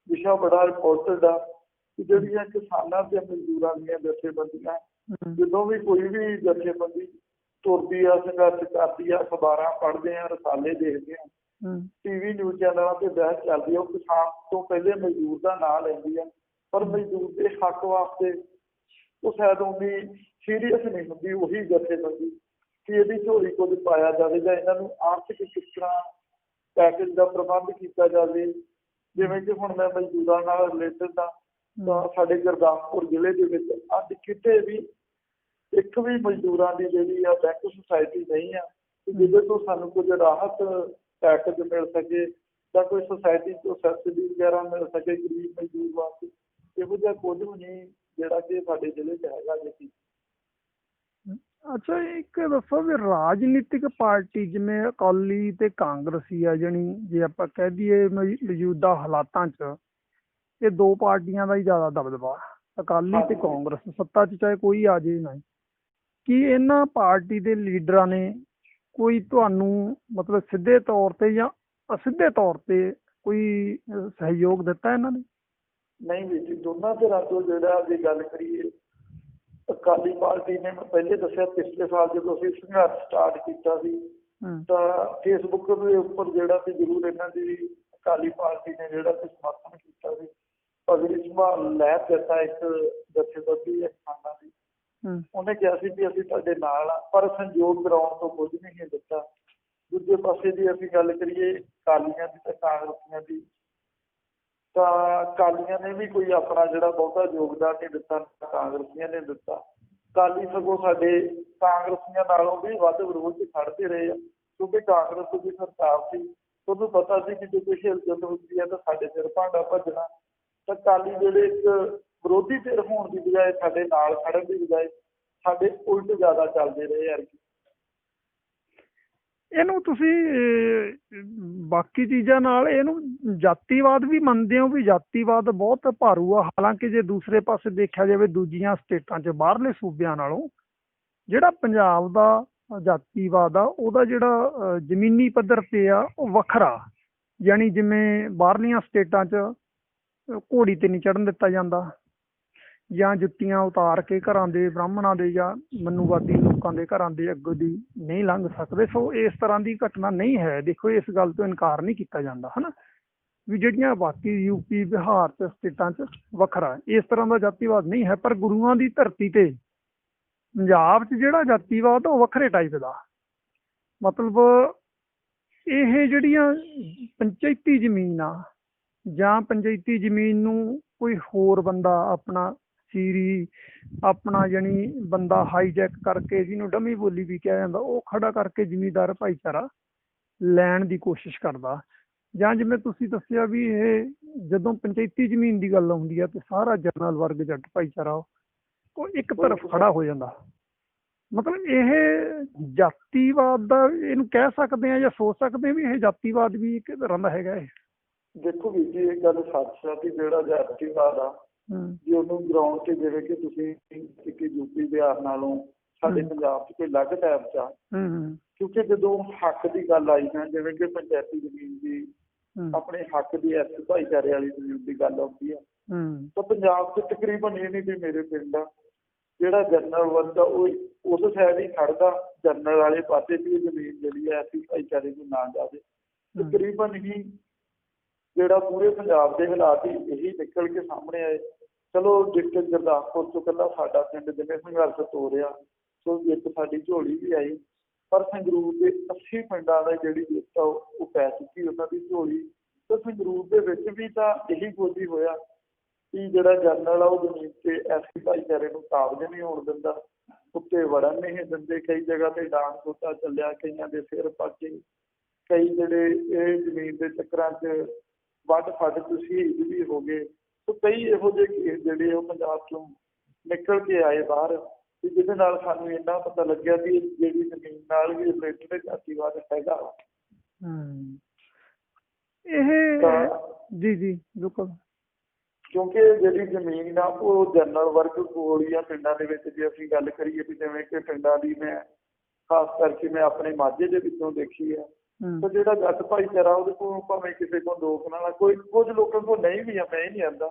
ਵਿਸ਼ਾ ਬੜਾ ਇੰਪੋਰਟੈਂਟ ਆ ਕਿ ਜਿਹੜੀਆਂ ਕਿਸਾਨਾਂ ਤੇ ਮਜ਼ਦੂਰਾਂ ਦੀਆਂ ਜਥੇਬੰਦੀਆਂ, ਜਦੋਂ ਵੀ ਕੋਈ ਵੀ ਜਥੇਬੰਦੀ ਤੁਰਦੀ ਆ, ਸੰਘਰਸ਼ ਕਰਦੀ ਆ, ਅਖਬਾਰਾਂ ਪੜ੍ਹਦੇ ਆ, ਰਸਾਲੇ ਦੇਖਦੇ ਆ, ਟੀਵੀ ਨਿਊਜ਼ ਚੈਨਲਾਂ ਤੇ ਬਹਿਸ ਚੱਲਦੀ ਆ, ਉਹ ਕਿਸਾਨ ਤੋਂ ਪਹਿਲੇ ਮਜ਼ਦੂਰ ਦਾ ਨਾਂ ਲੈਂਦੀ ਆ, ਪਰ ਮਜ਼ਦੂਰ ਦੇ ਹੱਕ ਵਾਸਤੇ ਉਹ ਸ਼ਾਇਦ ਉਨੀ ਸੀਰੀਅਸ ਨਹੀਂ ਹੁੰਦੀ ਉਹੀ ਜਥੇਬੰਦੀ ਕਿ ਇਹਦੀ ਝੋਲੀ ਕੁਝ ਪਾਇਆ ਜਾਵੇ ਜਾਂ ਇਹਨਾਂ ਨੂੰ ਆਰਥਿਕ ਕਿਸ ਤਰ੍ਹਾਂ ਪੈਕੇਜ ਦਾ ਪ੍ਰਬੰਧ ਕੀਤਾ ਜਾਵੇ। ਜਿਵੇਂ ਕਿ ਹੁਣ ਮੈਂ ਮਜ਼ਦੂਰਾਂ ਨਾਲ ਰਿਲੇਟਡ ਹਾਂ, ਤਾਂ ਸਾਡੇ ਗੁਰਦਾਸਪੁਰ ਜ਼ਿਲ੍ਹੇ ਦੇ ਵਿੱਚ ਅੱਜ ਕਿਤੇ ਵੀ ਇੱਕ ਵੀ ਮਜ਼ਦੂਰਾਂ ਦੀ ਜਿਹੜੀ ਆ ਬੈਂਕ ਸੁਸਾਇਟੀ ਨਹੀਂ ਆ ਜਿਹਦੇ ਤੋਂ ਸਾਨੂੰ ਕੁਝ ਰਾਹਤ ਪੈਕੇਜ ਮਿਲ ਸਕੇ ਜਾਂ ਕੋਈ ਸੁਸਾਇਟੀ ਤੋਂ ਸਬਸਿਡੀ ਵਗੈਰਾ ਮਿਲ ਸਕੇ ਗਰੀਬ ਮਜ਼ਦੂਰ ਵਾਸਤੇ। ਇਹੋ ਜਿਹਾ ਕੁਝ ਵੀ ਨਹੀਂ ਜਿਹੜਾ ਕਿ ਸਾਡੇ ਜ਼ਿਲ੍ਹੇ 'ਚ ਹੈਗਾ ਜੀ। ਅੱਛਾ, ਇੱਕ ਦੱਸੋ ਵੀ ਰਾਜਨੀਤਿਕ ਪਾਰਟੀ ਜਿਵੇਂ ਅਕਾਲੀ ਤੇ ਕਾਂਗਰਸੀ ਆ, ਜਾਣੀ ਜੇ ਆਪਾਂ ਕਹਿ ਦਈਏ ਮੌਜੂਦਾ ਹਾਲਾਤਾਂ 'ਚ ਇਹ ਦੋ ਪਾਰਟੀਆਂ ਦਾ ਹੀ ਜ਼ਿਆਦਾ ਦਬਦਬਾ, ਅਕਾਲੀ ਤੇ ਕਾਂਗਰਸ, ਸੱਤਾ 'ਚ ਚਾਹੇ ਕੋਈ ਆ ਜਾਏ ਨਾ। ਕੀ ਇਹਨਾਂ ਪਾਰਟੀ ਦੇ ਲੀਡਰਾਂ ਨੇ ਕੋਈ ਤੁਹਾਨੂੰ ਮਤਲਬ ਸਿੱਧੇ ਤੌਰ ਤੇ ਜਾਂ ਅਸਿੱਧੇ ਤੌਰ ਤੇ ਕੋਈ ਸਹਿਯੋਗ ਦਿੱਤਾ ਇਹਨਾਂ ਨੇ? ਨਹੀਂ ਵੀਰ ਜੀ, ਦੋਨਾਂ ਧਿਰਾਂ ਤੋਂ ਜਿਹੜਾ ਜੇ ਗੱਲ ਕਰੀਏ, ਅਕਾਲੀ ਪਾਰਟੀ ਨੇ, ਮੈਂ ਪਹਿਲੇ ਦੱਸਿਆ ਪਿਛਲੇ ਸਾਲ ਜਦੋਂ ਅਸੀਂ ਸੰਘਰਸ਼ ਸਟਾਰਟ ਕੀਤਾ ਸੀ ਤਾਂ ਫੇਸਬੁੱਕ ਦੇ ਉੱਪਰ ਜਿਹੜਾ ਸੀ ਜ਼ਰੂਰ ਇਹਨਾਂ ਦੀ ਅਕਾਲੀ ਪਾਰਟੀ ਨੇ ਜਿਹੜਾ ਸੀ ਸਮਰਥਨ ਕੀਤਾ ਸੀ। ਪਗੜੀ ਸੰਭਾਲ ਲੈ ਦਿੱਤਾ ਇੱਕ ਜਥੇਬੰਦੀ ਹੈ ਕਿਸਾਨਾਂ ਦੀ, ਉਹਨੇ ਕਿਹਾ ਸੀ ਵੀ ਅਸੀਂ ਤੁਹਾਡੇ ਨਾਲ ਆ, ਪਰ ਸੰਯੋਗ ਕਰਾਉਣ ਤੋਂ ਕੁਝ ਨਹੀਂ ਦਿੱਤਾ। ਦੂਜੇ ਪਾਸੇ ਦੀ ਅਸੀਂ ਗੱਲ ਕਰੀਏ ਅਕਾਲੀਆਂ ਦੀ ਤੇ ਕਾਂਗਰਸੀਆਂ ਦੀ, ਤਾਂ ਅਕਾਲੀਆਂ ਨੇ ਵੀ ਕੋਈ ਆਪਣਾ ਜਿਹੜਾ ਬਹੁਤਾ ਯੋਗਦਾਨ ਨਹੀਂ ਦਿੱਤਾ, ਕਾਂਗਰਸੀਆਂ ਨੇ ਦਿੱਤਾ। ਅਕਾਲੀ ਸਗੋਂ ਸਾਡੇ ਕਾਂਗਰਸੀਆਂ ਨਾਲੋਂ ਵੀ ਵੱਧ ਵਿਰੋਧ 'ਚ ਖੜਦੇ ਰਹੇ ਆ, ਕਿਉਂਕਿ ਕਾਂਗਰਸ ਦੀ ਸਰਕਾਰ ਸੀ, ਤੁਹਾਨੂੰ ਪਤਾ ਸੀ ਕਿ ਜੇ ਕੋਈ ਹਿਲਜੁਲ ਹੁੰਦੀ ਹੈ ਤਾਂ ਸਾਡੇ ਸਿਰ ਭਾਂਡਾ ਭੱਜਣਾ। ਤਾਂ ਅਕਾਲੀ ਜਿਹੜੇ ਇੱਕ ਵਿਰੋਧੀ ਧਿਰ ਹੋਣ ਦੀ ਬਜਾਏ ਸਾਡੇ ਨਾਲ ਖੜਨ ਦੀ ਬਜਾਏ ਸਾਡੇ ਉਲਟ ਜ਼ਿਆਦਾ ਚੱਲਦੇ ਰਹੇ ਯਾਰ। ਇਹਨੂੰ ਤੁਸੀਂ ਬਾਕੀ ਚੀਜ਼ਾਂ ਨਾਲ ਇਹਨੂੰ ਜਾਤੀਵਾਦ ਵੀ ਮੰਨਦੇ ਹੋ ਵੀ ਜਾਤੀਵਾਦ ਬਹੁਤ ਭਾਰੂ ਆ? ਹਾਲਾਂਕਿ ਜੇ ਦੂਸਰੇ ਪਾਸੇ ਦੇਖਿਆ ਜਾਵੇ ਦੂਜੀਆਂ ਸਟੇਟਾਂ 'ਚ ਬਾਹਰਲੇ ਸੂਬਿਆਂ ਨਾਲੋਂ ਜਿਹੜਾ ਪੰਜਾਬ ਦਾ ਜਾਤੀਵਾਦ ਆ ਉਹਦਾ ਜਿਹੜਾ ਜ਼ਮੀਨੀ ਪੱਧਰ ਤੇ ਆ ਉਹ ਵੱਖਰਾ, ਯਾਨੀ ਜਿਵੇਂ ਬਾਹਰਲੀਆਂ ਸਟੇਟਾਂ 'ਚ ਘੋੜੀ ਤੇ ਨਹੀਂ ਚੜ੍ਹਨ ਦਿੱਤਾ ਜਾਂਦਾ, ਜਾਂ ਜੁੱਤੀਆਂ ਉਤਾਰ ਕੇ ਘਰਾਂ ਦੇ ਬ੍ਰਾਹਮਣਾਂ ਦੇ ਜਾਂ ਮਨੂਵਾਦੀ ਲੋਕਾਂ ਦੇ ਘਰਾਂ ਦੇ ਅੱਗੋਂ ਦੀ ਨਹੀਂ ਲੰਘ ਸਕਦੇ। ਸੋ ਇਸ ਤਰ੍ਹਾਂ ਦੀ ਘਟਨਾ ਨਹੀਂ ਹੈ। ਦੇਖੋ, ਇਸ ਗੱਲ ਤੋਂ ਇਨਕਾਰ ਨਹੀਂ ਕੀਤਾ ਜਾਂਦਾ ਹੈ ਨਾ, ਵੀ ਜਿਹੜੀਆਂ ਬਾਕੀ ਯੂਪੀ ਬਿਹਾਰ 'ਚ ਸਟੇਟਾਂ 'ਚ ਵੱਖਰਾ ਇਸ ਤਰ੍ਹਾਂ ਦਾ ਜਾਤੀਵਾਦ ਨਹੀਂ ਹੈ। ਪਰ ਗੁਰੂਆਂ ਦੀ ਧਰਤੀ ਤੇ ਪੰਜਾਬ 'ਚ ਜਿਹੜਾ ਜਾਤੀਵਾਦ ਉਹ ਵੱਖਰੇ ਟਾਈਪ ਦਾ, ਮਤਲਬ ਇਹ ਜਿਹੜੀਆਂ ਪੰਚਾਇਤੀ ਜ਼ਮੀਨ ਆ ਜਾਂ ਪੰਚਾਇਤੀ ਜ਼ਮੀਨ ਨੂੰ ਕੋਈ ਹੋਰ ਬੰਦਾ ਆਪਣਾ ਸੀਰੀ ਆਪਣਾ ਯਾਨੀ ਬੰਦਾ ਹਾਈਜੈਕ ਕਰਕੇ, ਜਿਹਨੂੰ ਡਮੀ ਬੋਲੀ ਵੀ ਕਿਹਾ ਜਾਂਦਾ, ਉਹ ਖੜਾ ਕਰਕੇ ਜ਼ਿਮੀਂਦਾਰ ਭਾਈਚਾਰਾ ਲੈਣ ਦੀ ਕੋਸ਼ਿਸ਼ ਕਰਦਾ। ਜਾਂ ਜਿਵੇਂ ਤੁਸੀਂ ਦੱਸਿਆ ਵੀ ਇਹ ਜਦੋਂ ਪੰਚਾਇਤੀ ਜ਼ਮੀਨ ਦੀ ਗੱਲ ਆਉਂਦੀ ਆ ਤੇ ਸਾਰਾ ਜਰਨਲ ਵਰਗ ਜੱਟ ਭਾਈਚਾਰਾ ਉਹ ਇੱਕ ਤਰਫ ਖੜਾ ਹੋ ਜਾਂਦਾ। ਮਤਲਬ ਇਹ ਜਾਤੀਵਾਦ ਦਾ ਇਹਨੂੰ ਕਹਿ ਸਕਦੇ ਆ ਜਾਂ ਸੋਚ ਸਕਦੇ ਆ ਵੀ ਇਹ ਜਾਤੀਵਾਦ ਵੀ ਇੱਕ ਤਰ੍ਹਾਂ ਦਾ ਹੈਗਾ ਇਹ। ਦੇਖੋ ਵੀਰ ਜੀ, ਇਹ ਗੱਲ ਸੱਚ ਆ ਕਿ ਜਿਹੜਾ ਜਾਤੀਵਾਦ ਆ ਜੇ ਉਹਨੂੰ ਗਰਾਊਂਡ ਤੇ ਜਿਵੇਂ ਕਿ ਤੁਸੀਂ ਇੱਕ ਯੂਪੀ ਬਿਹਾਰ ਨਾਲੋਂ ਸਾਡੇ ਪੰਜਾਬ 'ਚ ਕੋਈ ਅਲੱਗ ਟਾਈਪ 'ਚ ਆ, ਕਿਉਂਕਿ ਜਦੋਂ ਹੱਕ ਦੀ ਗੱਲ ਆਈ ਨਾ, ਜਿਵੇਂ ਕਿ ਪੰਚਾਇਤੀ ਜ਼ਮੀਨ ਦੀ ਆਪਣੇ ਹੱਕ ਦੀ ਐਸ ਭਾਈਚਾਰੇ ਵਾਲੀ ਜ਼ਮੀਨ ਦੀ ਗੱਲ ਆਉਂਦੀ ਆ, ਤਾਂ ਪੰਜਾਬ 'ਚ ਤਕਰੀਬਨ ਇਹ ਨਹੀਂ ਵੀ ਮੇਰੇ ਪਿੰਡ ਆ ਜਿਹੜਾ ਜਨਰਲ ਵਰਗ ਆ ਉਹ ਉਸ ਸਾਈਡ ਹੀ ਖੜਦਾ, ਜਨਰਲ ਵਾਲੇ ਪਾਸੇ ਦੀ ਜ਼ਮੀਨ ਜਿਹੜੀ ਹੈ ਐਸੀ ਭਾਈਚਾਰੇ ਨੂੰ ਨਾ ਜਾਵੇ। ਤਕਰੀਬਨ ਹੀ ਜਿਹੜਾ ਪੂਰੇ ਪੰਜਾਬ ਦੇ ਹਾਲਾਤ ਹੀ ਇਹੀ ਨਿਕਲ ਕੇ ਸਾਹਮਣੇ ਆਏ। ਚਲੋ ਡਿਸਟ੍ਰਿਕਟ ਗੁਰਦਾਸਪੁਰ ਤੋਂ ਇਕੱਲਾ ਸਾਡਾ ਪਿੰਡ ਜਿਵੇਂ ਸੰਘਰਸ਼ ਤੋਰਿਆ, ਸੋ ਇੱਕ ਸਾਡੀ ਝੋਲੀ ਵੀ ਆਈ, ਪਰ ਸੰਗਰੂਰ ਦੇ 80 ਪਿੰਡਾਂ ਦਾ ਜਿਹੜੀ ਜਿੱਤ ਆ ਉਹ ਪੈ ਚੁੱਕੀ ਉਹਨਾਂ ਦੀ ਝੋਲੀ। ਤੇ ਸੰਗਰੂਰ ਦੇ ਵਿੱਚ ਵੀ ਤਾਂ ਇਹੀ ਕੁਝ ਹੀ ਹੋਇਆ ਕਿ ਜਿਹੜਾ ਜਨਰਲ ਆ ਉਹ ਜ਼ਮੀਨ ਤੇ ਐਸੀ ਭਾਈਚਾਰੇ ਨੂੰ ਕਾਬਜ਼ ਨਹੀਂ ਹੋਣ ਦਿੰਦਾ, ਉੱਤੇ ਵੜਨ ਨਹੀਂ ਦਿੰਦੇ। ਕਈ ਜਗ੍ਹਾ ਤੇ ਡਾਂਗ ਸੋਟਾ ਚੱਲਿਆ, ਕਈਆਂ ਦੇ ਸਿਰ ਪਾਟੇ, ਕਈ ਜਿਹੜੇ ਇਹ ਜ਼ਮੀਨ ਦੇ ਚੱਕਰਾਂ 'ਚ ਵੱਢ ਫੱਡ 'ਚ ਸ਼ਹੀਦ ਵੀ ਹੋ ਗਏ। ਸੋ ਕਈ ਇਹੋ ਜਿਹੇ ਕੇਸ ਜਿਹੜੇ ਉਹ ਪੰਜਾਬ 'ਚੋਂ ਨਿਕਲ ਕੇ ਆਏ ਬਾਹਰ, ਤੇ ਜਿਹਦੇ ਨਾਲ ਸਾਨੂੰ ਇੰਨਾ ਪਤਾ ਲੱਗਿਆ ਵੀ ਜਿਹੜੀ ਜ਼ਮੀਨ ਨਾਲ ਵੀ ਰਿਲੇਟਡ ਜਾਤੀਵਾਦ ਹੈਗਾ। ਇਹ ਜੀ ਜੀ ਬਿਲਕੁਲ, ਕਿਉਂਕਿ ਜਿਹੜੀ ਜ਼ਮੀਨ ਆ ਉਹ ਜਨਰਲ ਵਰਗ ਕੋਲ ਹੀ ਆ ਪਿੰਡਾਂ ਦੇ ਵਿੱਚ। ਜੇ ਅਸੀਂ ਗੱਲ ਕਰੀਏ ਵੀ ਜਿਵੇਂ ਕਿ ਪਿੰਡਾਂ ਦੀ ਮੈਂ ਖਾਸ ਕਰਕੇ ਮੈਂ ਆਪਣੇ ਮਾਝੇ ਦੇ ਵਿੱਚੋਂ ਦੇਖੀ ਆ, ਤਾਂ ਜਿਹੜਾ ਜੱਟ ਭਾਈਚਾਰਾ ਉਹਦੇ ਕੋਲ ਭਾਵੇਂ ਕਿਸੇ ਕੋਲ ਦੋ ਕਨਾਲਾਂ, ਕੋਈ ਕੁਝ ਲੋਕਾਂ ਕੋਲ ਨਹੀਂ ਵੀ ਆ, ਮੈਂ ਹੀ ਨਹੀਂ ਆਂਦਾ,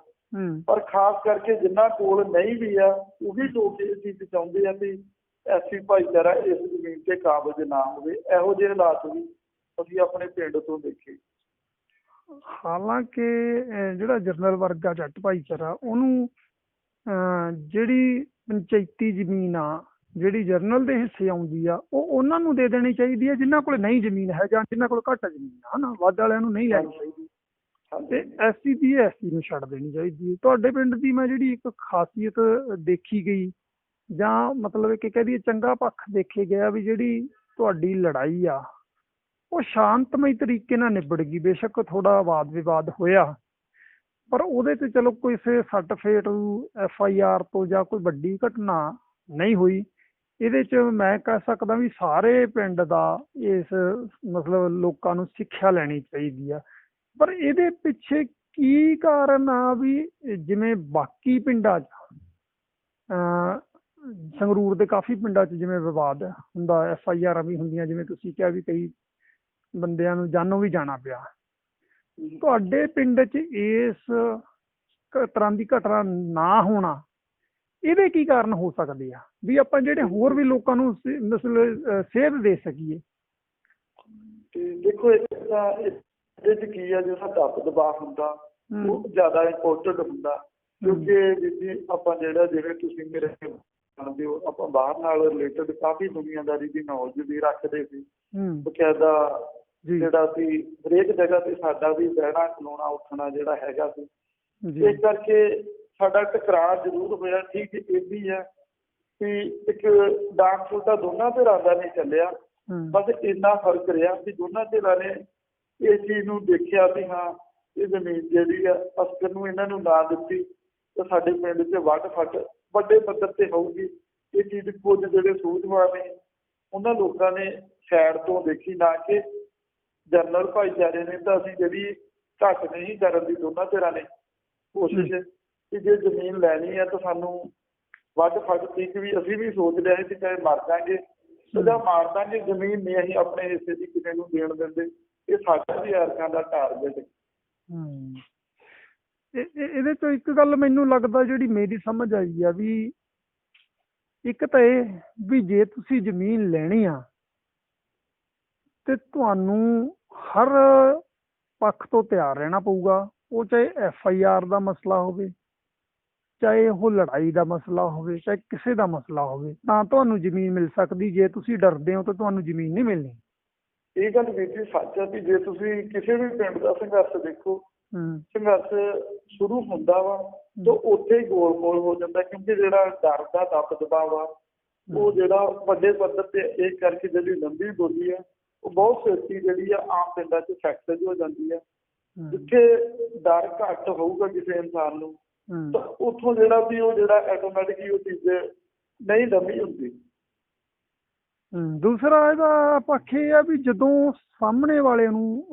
ਪਰ ਖਾਸ ਕਰਕੇ ਜਿਨ੍ਹਾਂ ਕੋਲ ਨਹੀਂ ਵੀ ਆ ਉਹੀ ਲੋਕ ਇਹ ਚੀਜ਼ ਚਾਹੁੰਦੇ ਆ ਵੀ ਐਸੀ ਭਾਈਚਾਰਾ ਇਸ ਜ਼ਮੀਨ ਤੇ ਕਾਬਜ਼ ਨਾ ਹੋਵੇ। ਇਹੋ ਜਿਹੇ ਹਾਲਾਤ ਵੀ ਅਸੀਂ ਆਪਣੇ ਪਿੰਡ ਤੋਂ ਦੇਖੇ। ਹਾਲਾਂਕਿ ਜਿਹੜਾ ਜਰਨਲ ਵਰਗ ਆ ਜੱਟ ਭਾਈਚਾਰਾ ਉਹਨੂੰ ਜਿਹੜੀ ਪੰਚਾਇਤੀ ਜ਼ਮੀਨ ਆ ਜਿਹੜੀ ਜਰਨਲ ਦੇ ਹਿੱਸੇ ਆਉਂਦੀ ਆ ਉਹ ਉਹਨਾਂ ਨੂੰ ਦੇ ਦੇਣੀ ਚਾਹੀਦੀ ਹੈ ਜਿਨ੍ਹਾਂ ਕੋਲ ਨਹੀਂ ਜ਼ਮੀਨ ਹੈ ਜਾਂ ਜਿਨ੍ਹਾਂ ਕੋਲ ਘੱਟ ਜ਼ਮੀਨ ਆ, ਹਨਾ, ਵੱਧ ਵਾਲਿਆਂ ਨੂੰ ਨਹੀਂ ਲੈਣੀ ਚਾਹੀਦੀ। ਤੇ ਐਸਸੀ ਦੀ ਐਸਸੀ ਨੂੰ ਛੱਡ ਦੇਣੀ ਚਾਹੀਦੀ ਹੈ। ਤੁਹਾਡੇ ਪਿੰਡ ਦੀ ਮੈਂ ਜਿਹੜੀ ਇੱਕ ਖਾਸੀਅਤ ਦੇਖੀ ਗਈ ਜਾਂ ਮਤਲਬ ਕਿ ਕਹਿ ਦਈਏ ਚੰਗਾ ਪੱਖ ਦੇਖੇ ਗਿਆ ਵੀ ਜਿਹੜੀ ਤੁਹਾਡੀ ਲੜਾਈ ਆ ਉਹ ਸ਼ਾਂਤਮਈ ਤਰੀਕੇ ਨਾਲ ਨਿਬੜ ਗਈ। ਬੇਸ਼ੱਕ ਥੋੜਾ ਵਾਦ ਵਿਵਾਦ ਹੋਇਆ, ਪਰ ਉਹਦੇ ਤੇ ਚਲੋ ਕਿਸੇ ਸੱਟ ਫੇਟ FIR ਤੋਂ ਜਾਂ ਕੋਈ ਵੱਡੀ ਘਟਨਾ ਨਹੀਂ ਹੋਈ। ਇਹਦੇ 'ਚ ਮੈਂ ਕਹਿ ਸਕਦਾ ਵੀ ਸਾਰੇ ਪਿੰਡ ਦਾ ਇਸ ਮਤਲਬ ਲੋਕਾਂ ਨੂੰ ਸਿੱਖਿਆ ਲੈਣੀ ਚਾਹੀਦੀ ਆ। ਪਰ ਇਹਦੇ ਪਿੱਛੇ ਕੀ ਕਾਰਨ ਆ ਵੀ ਜਿਵੇਂ ਬਾਕੀ ਪਿੰਡਾਂ 'ਚ ਸੰਗਰੂਰ ਦੇ ਕਾਫੀ ਪਿੰਡਾਂ 'ਚ ਜਿਵੇਂ ਵਿਵਾਦ ਹੁੰਦਾ, FIR ਵੀ ਹੁੰਦੀਆਂ, ਜਿਵੇਂ ਤੁਸੀਂ ਕਿਹਾ ਵੀ ਕਈ ਬੰਦਿਆਂ ਨੂੰ ਜਾਨੋਂ ਵੀ ਜਾਣਾ ਪਿਆ, ਤੁਹਾਡੇ ਪਿੰਡ 'ਚ ਇਸ ਤਰ੍ਹਾਂ ਦੀ ਘਟਨਾ ਨਾ ਹੋਣਾ ਇਹਦੇ ਕੀ ਕਾਰਨ ਹੋ ਸਕਦੇ ਆ ਵੀ ਆਪਾਂ ਜਿਹੜੇ ਹੋਰ ਵੀ ਲੋਕਾਂ ਨੂੰ ਮਤਲਬ ਸੇਧ ਦੇ ਸਕੀਏ? ਤੇ ਦੇਖੋ ਇਹਦੇ 'ਚ ਕੀ ਆ, ਜਿਹੜਾ ਦਬ ਦਬਾਅ ਹੁੰਦਾ ਉਹ ਜ਼ਿਆਦਾ ਇੰਪੋਰਟੈਂਟ ਹੁੰਦਾ। ਕਿਉਂਕਿ ਆਪਾਂ ਜਿਹੜਾ ਜਿਵੇਂ ਤੁਸੀਂ ਮੇਰੇ ਜਾਣਦੇ ਹੋ, ਆਪਾਂ ਬਾਹਰ ਨਾਲ ਰਿਲੇਟਡ ਕਾਫੀ ਦੁਨੀਆਦਾਰੀ ਦੀ ਨੌਲੇਜ ਵੀ ਰੱਖਦੇ ਸੀ। ਬਕਾਇਦਾ ਜਿਹੜਾ ਸੀ ਹਰੇਕ ਜਗ੍ਹਾ ਤੇ ਸਾਡਾ ਵੀ ਬਹਿਣਾ ਖਲੋਣਾ ਉੱਠਣਾ ਜਿਹੜਾ ਹੈਗਾ ਸੀ। ਇਸ ਕਰਕੇ ਸਾਡਾ ਟਕਰਾਅ ਜ਼ਰੂਰ ਹੋਇਆ। ਠੀਕ ਇਹ ਵੀ ਹੈ ਕਿ ਇੱਕ ਡਾਂਗ ਛੋਟਾ ਦੋਨਾਂ ਧਿਰਾਂ ਦਾ ਨਹੀਂ ਚੱਲਿਆ, ਬਸ ਇੰਨਾ ਫਰਕ ਰਿਹਾ ਕਿ ਦੋਨਾਂ ਧਿਰਾਂ ਨੇ ਇਸ ਚੀਜ਼ ਨੂੰ ਦੇਖਿਆ ਵੀ ਹਾਂ ਇਹ ਜ਼ਮੀਨ ਜਿਹੜੀ ਆ ਅਸਕਰ ਨੂੰ ਇਹਨਾਂ ਨੂੰ ਨਾ ਦਿੱਤੀ ਤਾਂ ਸਾਡੇ ਪਿੰਡ 'ਚ ਵੱਢ ਫੱਟ ਵੱਡੇ ਪੱਧਰ ਤੇ ਹੋਊਗੀ। ਇਹ ਚੀਜ਼ ਕੁਝ ਜਿਹੜੇ ਸੂਝਵਾਨ ਨੇ ਉਹਨਾਂ ਲੋਕਾਂ ਨੇ ਸਾਈਡ ਤੋਂ ਦੇਖੀ, ਨਾ ਕਿ ਜਨਰਲ ਭਾਈਚਾਰੇ ਨੇ ਤਾਂ ਅਸੀਂ ਜਿਹੜੀ ਘੱਟ ਨਹੀਂ ਕਰਨ ਦੀ ਦੋਨਾਂ ਧਿਰਾਂ ਨੇ ਕੋਸ਼ਿਸ਼ ਕਿ ਜੇ ਜ਼ਮੀਨ ਲੈਣੀ ਹੈ ਤਾਂ ਸਾਨੂੰ ਵੱਢ ਫੱਟ ਤੀਕ ਵੀ ਅਸੀਂ ਵੀ ਸੋਚ ਲਿਆ ਸੀ ਕਿ ਚਾਹੇ ਮਰ ਜਾਾਂਗੇ ਜਾਂ ਮਾਰ ਦਾਂਗੇ, ਜ਼ਮੀਨ ਨਹੀਂ ਅਸੀਂ ਆਪਣੇ ਹਿੱਸੇ ਦੀ ਕਿਸੇ ਨੂੰ ਦੇਣ ਦਿੰਦੇ। ਇਹ ਸਾਡਾ ਵੀ ਅਰਕਾਂ ਦਾ ਟਾਰਗੇਟ। ਇਹਦੇ ਚੋਂ ਇੱਕ ਗੱਲ ਮੈਨੂੰ ਲੱਗਦਾ ਜਿਹੜੀ ਮੇਰੀ ਸਮਝ ਆਈ ਆ ਵੀ ਇੱਕ ਤਾਂ ਇਹ ਵੀ ਜੇ ਤੁਸੀਂ ਜ਼ਮੀਨ ਲੈਣੀ ਆ ਤੇ ਤੁਹਾਨੂੰ ਹਰ ਪੱਖ ਤੋਂ ਤਿਆਰ ਰਹਿਣਾ ਪਊਗਾ। ਉਹ ਚਾਹੇ FIR ਦਾ ਮਸਲਾ ਹੋਵੇ, ਚਾਹੇ ਉਹ ਲੜਾਈ ਦਾ ਮਸਲਾ ਹੋਵੇ, ਚਾਹੇ ਕਿਸੇ ਦਾ ਮਸਲਾ ਹੋਵੇ, ਤਾਂ ਤੁਹਾਨੂੰ ਜ਼ਮੀਨ ਮਿਲ ਸਕਦੀ। ਜੇ ਤੁਸੀਂ ਡਰਦੇ ਹੋ ਤਾਂ ਤੁਹਾਨੂੰ ਜ਼ਮੀਨ ਨਹੀਂ ਮਿਲਣੀ। ਇਹ ਗੱਲ ਵੀਰ ਜੀ ਸੱਚ ਹੈ ਵੀ ਜੇ ਤੁਸੀਂ ਕਿਸੇ ਵੀ ਪਿੰਡ ਦਾ ਸੰਘਰਸ਼ ਦੇਖੋ, ਸੰਘਰਸ਼ ਸ਼ੁਰੂ ਹੁੰਦਾ ਵਾ ਤਾਂ ਉੱਥੇ ਹੀ ਗੋਲ ਹੋ ਜਾਂਦਾ, ਕਿਉਂਕਿ ਜਿਹੜਾ ਡਰ ਦਾ ਦਬ ਦਬਾਅ ਵਾ ਉਹ ਜਿਹੜਾ ਵੱਡੇ ਪੱਧਰ ਤੇ ਇਹ ਕਰਕੇ ਜਿਹੜੀ ਲੰਬੀ ਬੋਲੀ ਆ ਉਹ ਬਹੁਤ ਛੇਤੀ ਜਿਹੜੀ ਆ ਆਮ ਪਿੰਡਾਂ 'ਚ ਫੈਕਟਰ ਹੋ ਜਾਂਦੀ ਆ। ਜਿੱਥੇ ਡਰ ਘੱਟ ਹੋਊਗਾ ਕਿਸੇ ਇਨਸਾਨ ਨੂੰ ਤਾਂ ਉੱਥੋਂ ਜਿਹੜਾ ਵੀ ਉਹ ਜਿਹੜਾ ਆਟੋਮੈਟਿਕਲੀ ਉਹ ਚੀਜ਼ ਨਹੀਂ ਲੰਬੀ ਹੁੰਦੀ। ਦੂਸਰਾ ਇਹਦਾ ਪੱਖ ਇਹ ਆ ਵੀ ਜਦੋਂ ਸਾਹਮਣੇ ਵਾਲੇ ਨੂੰ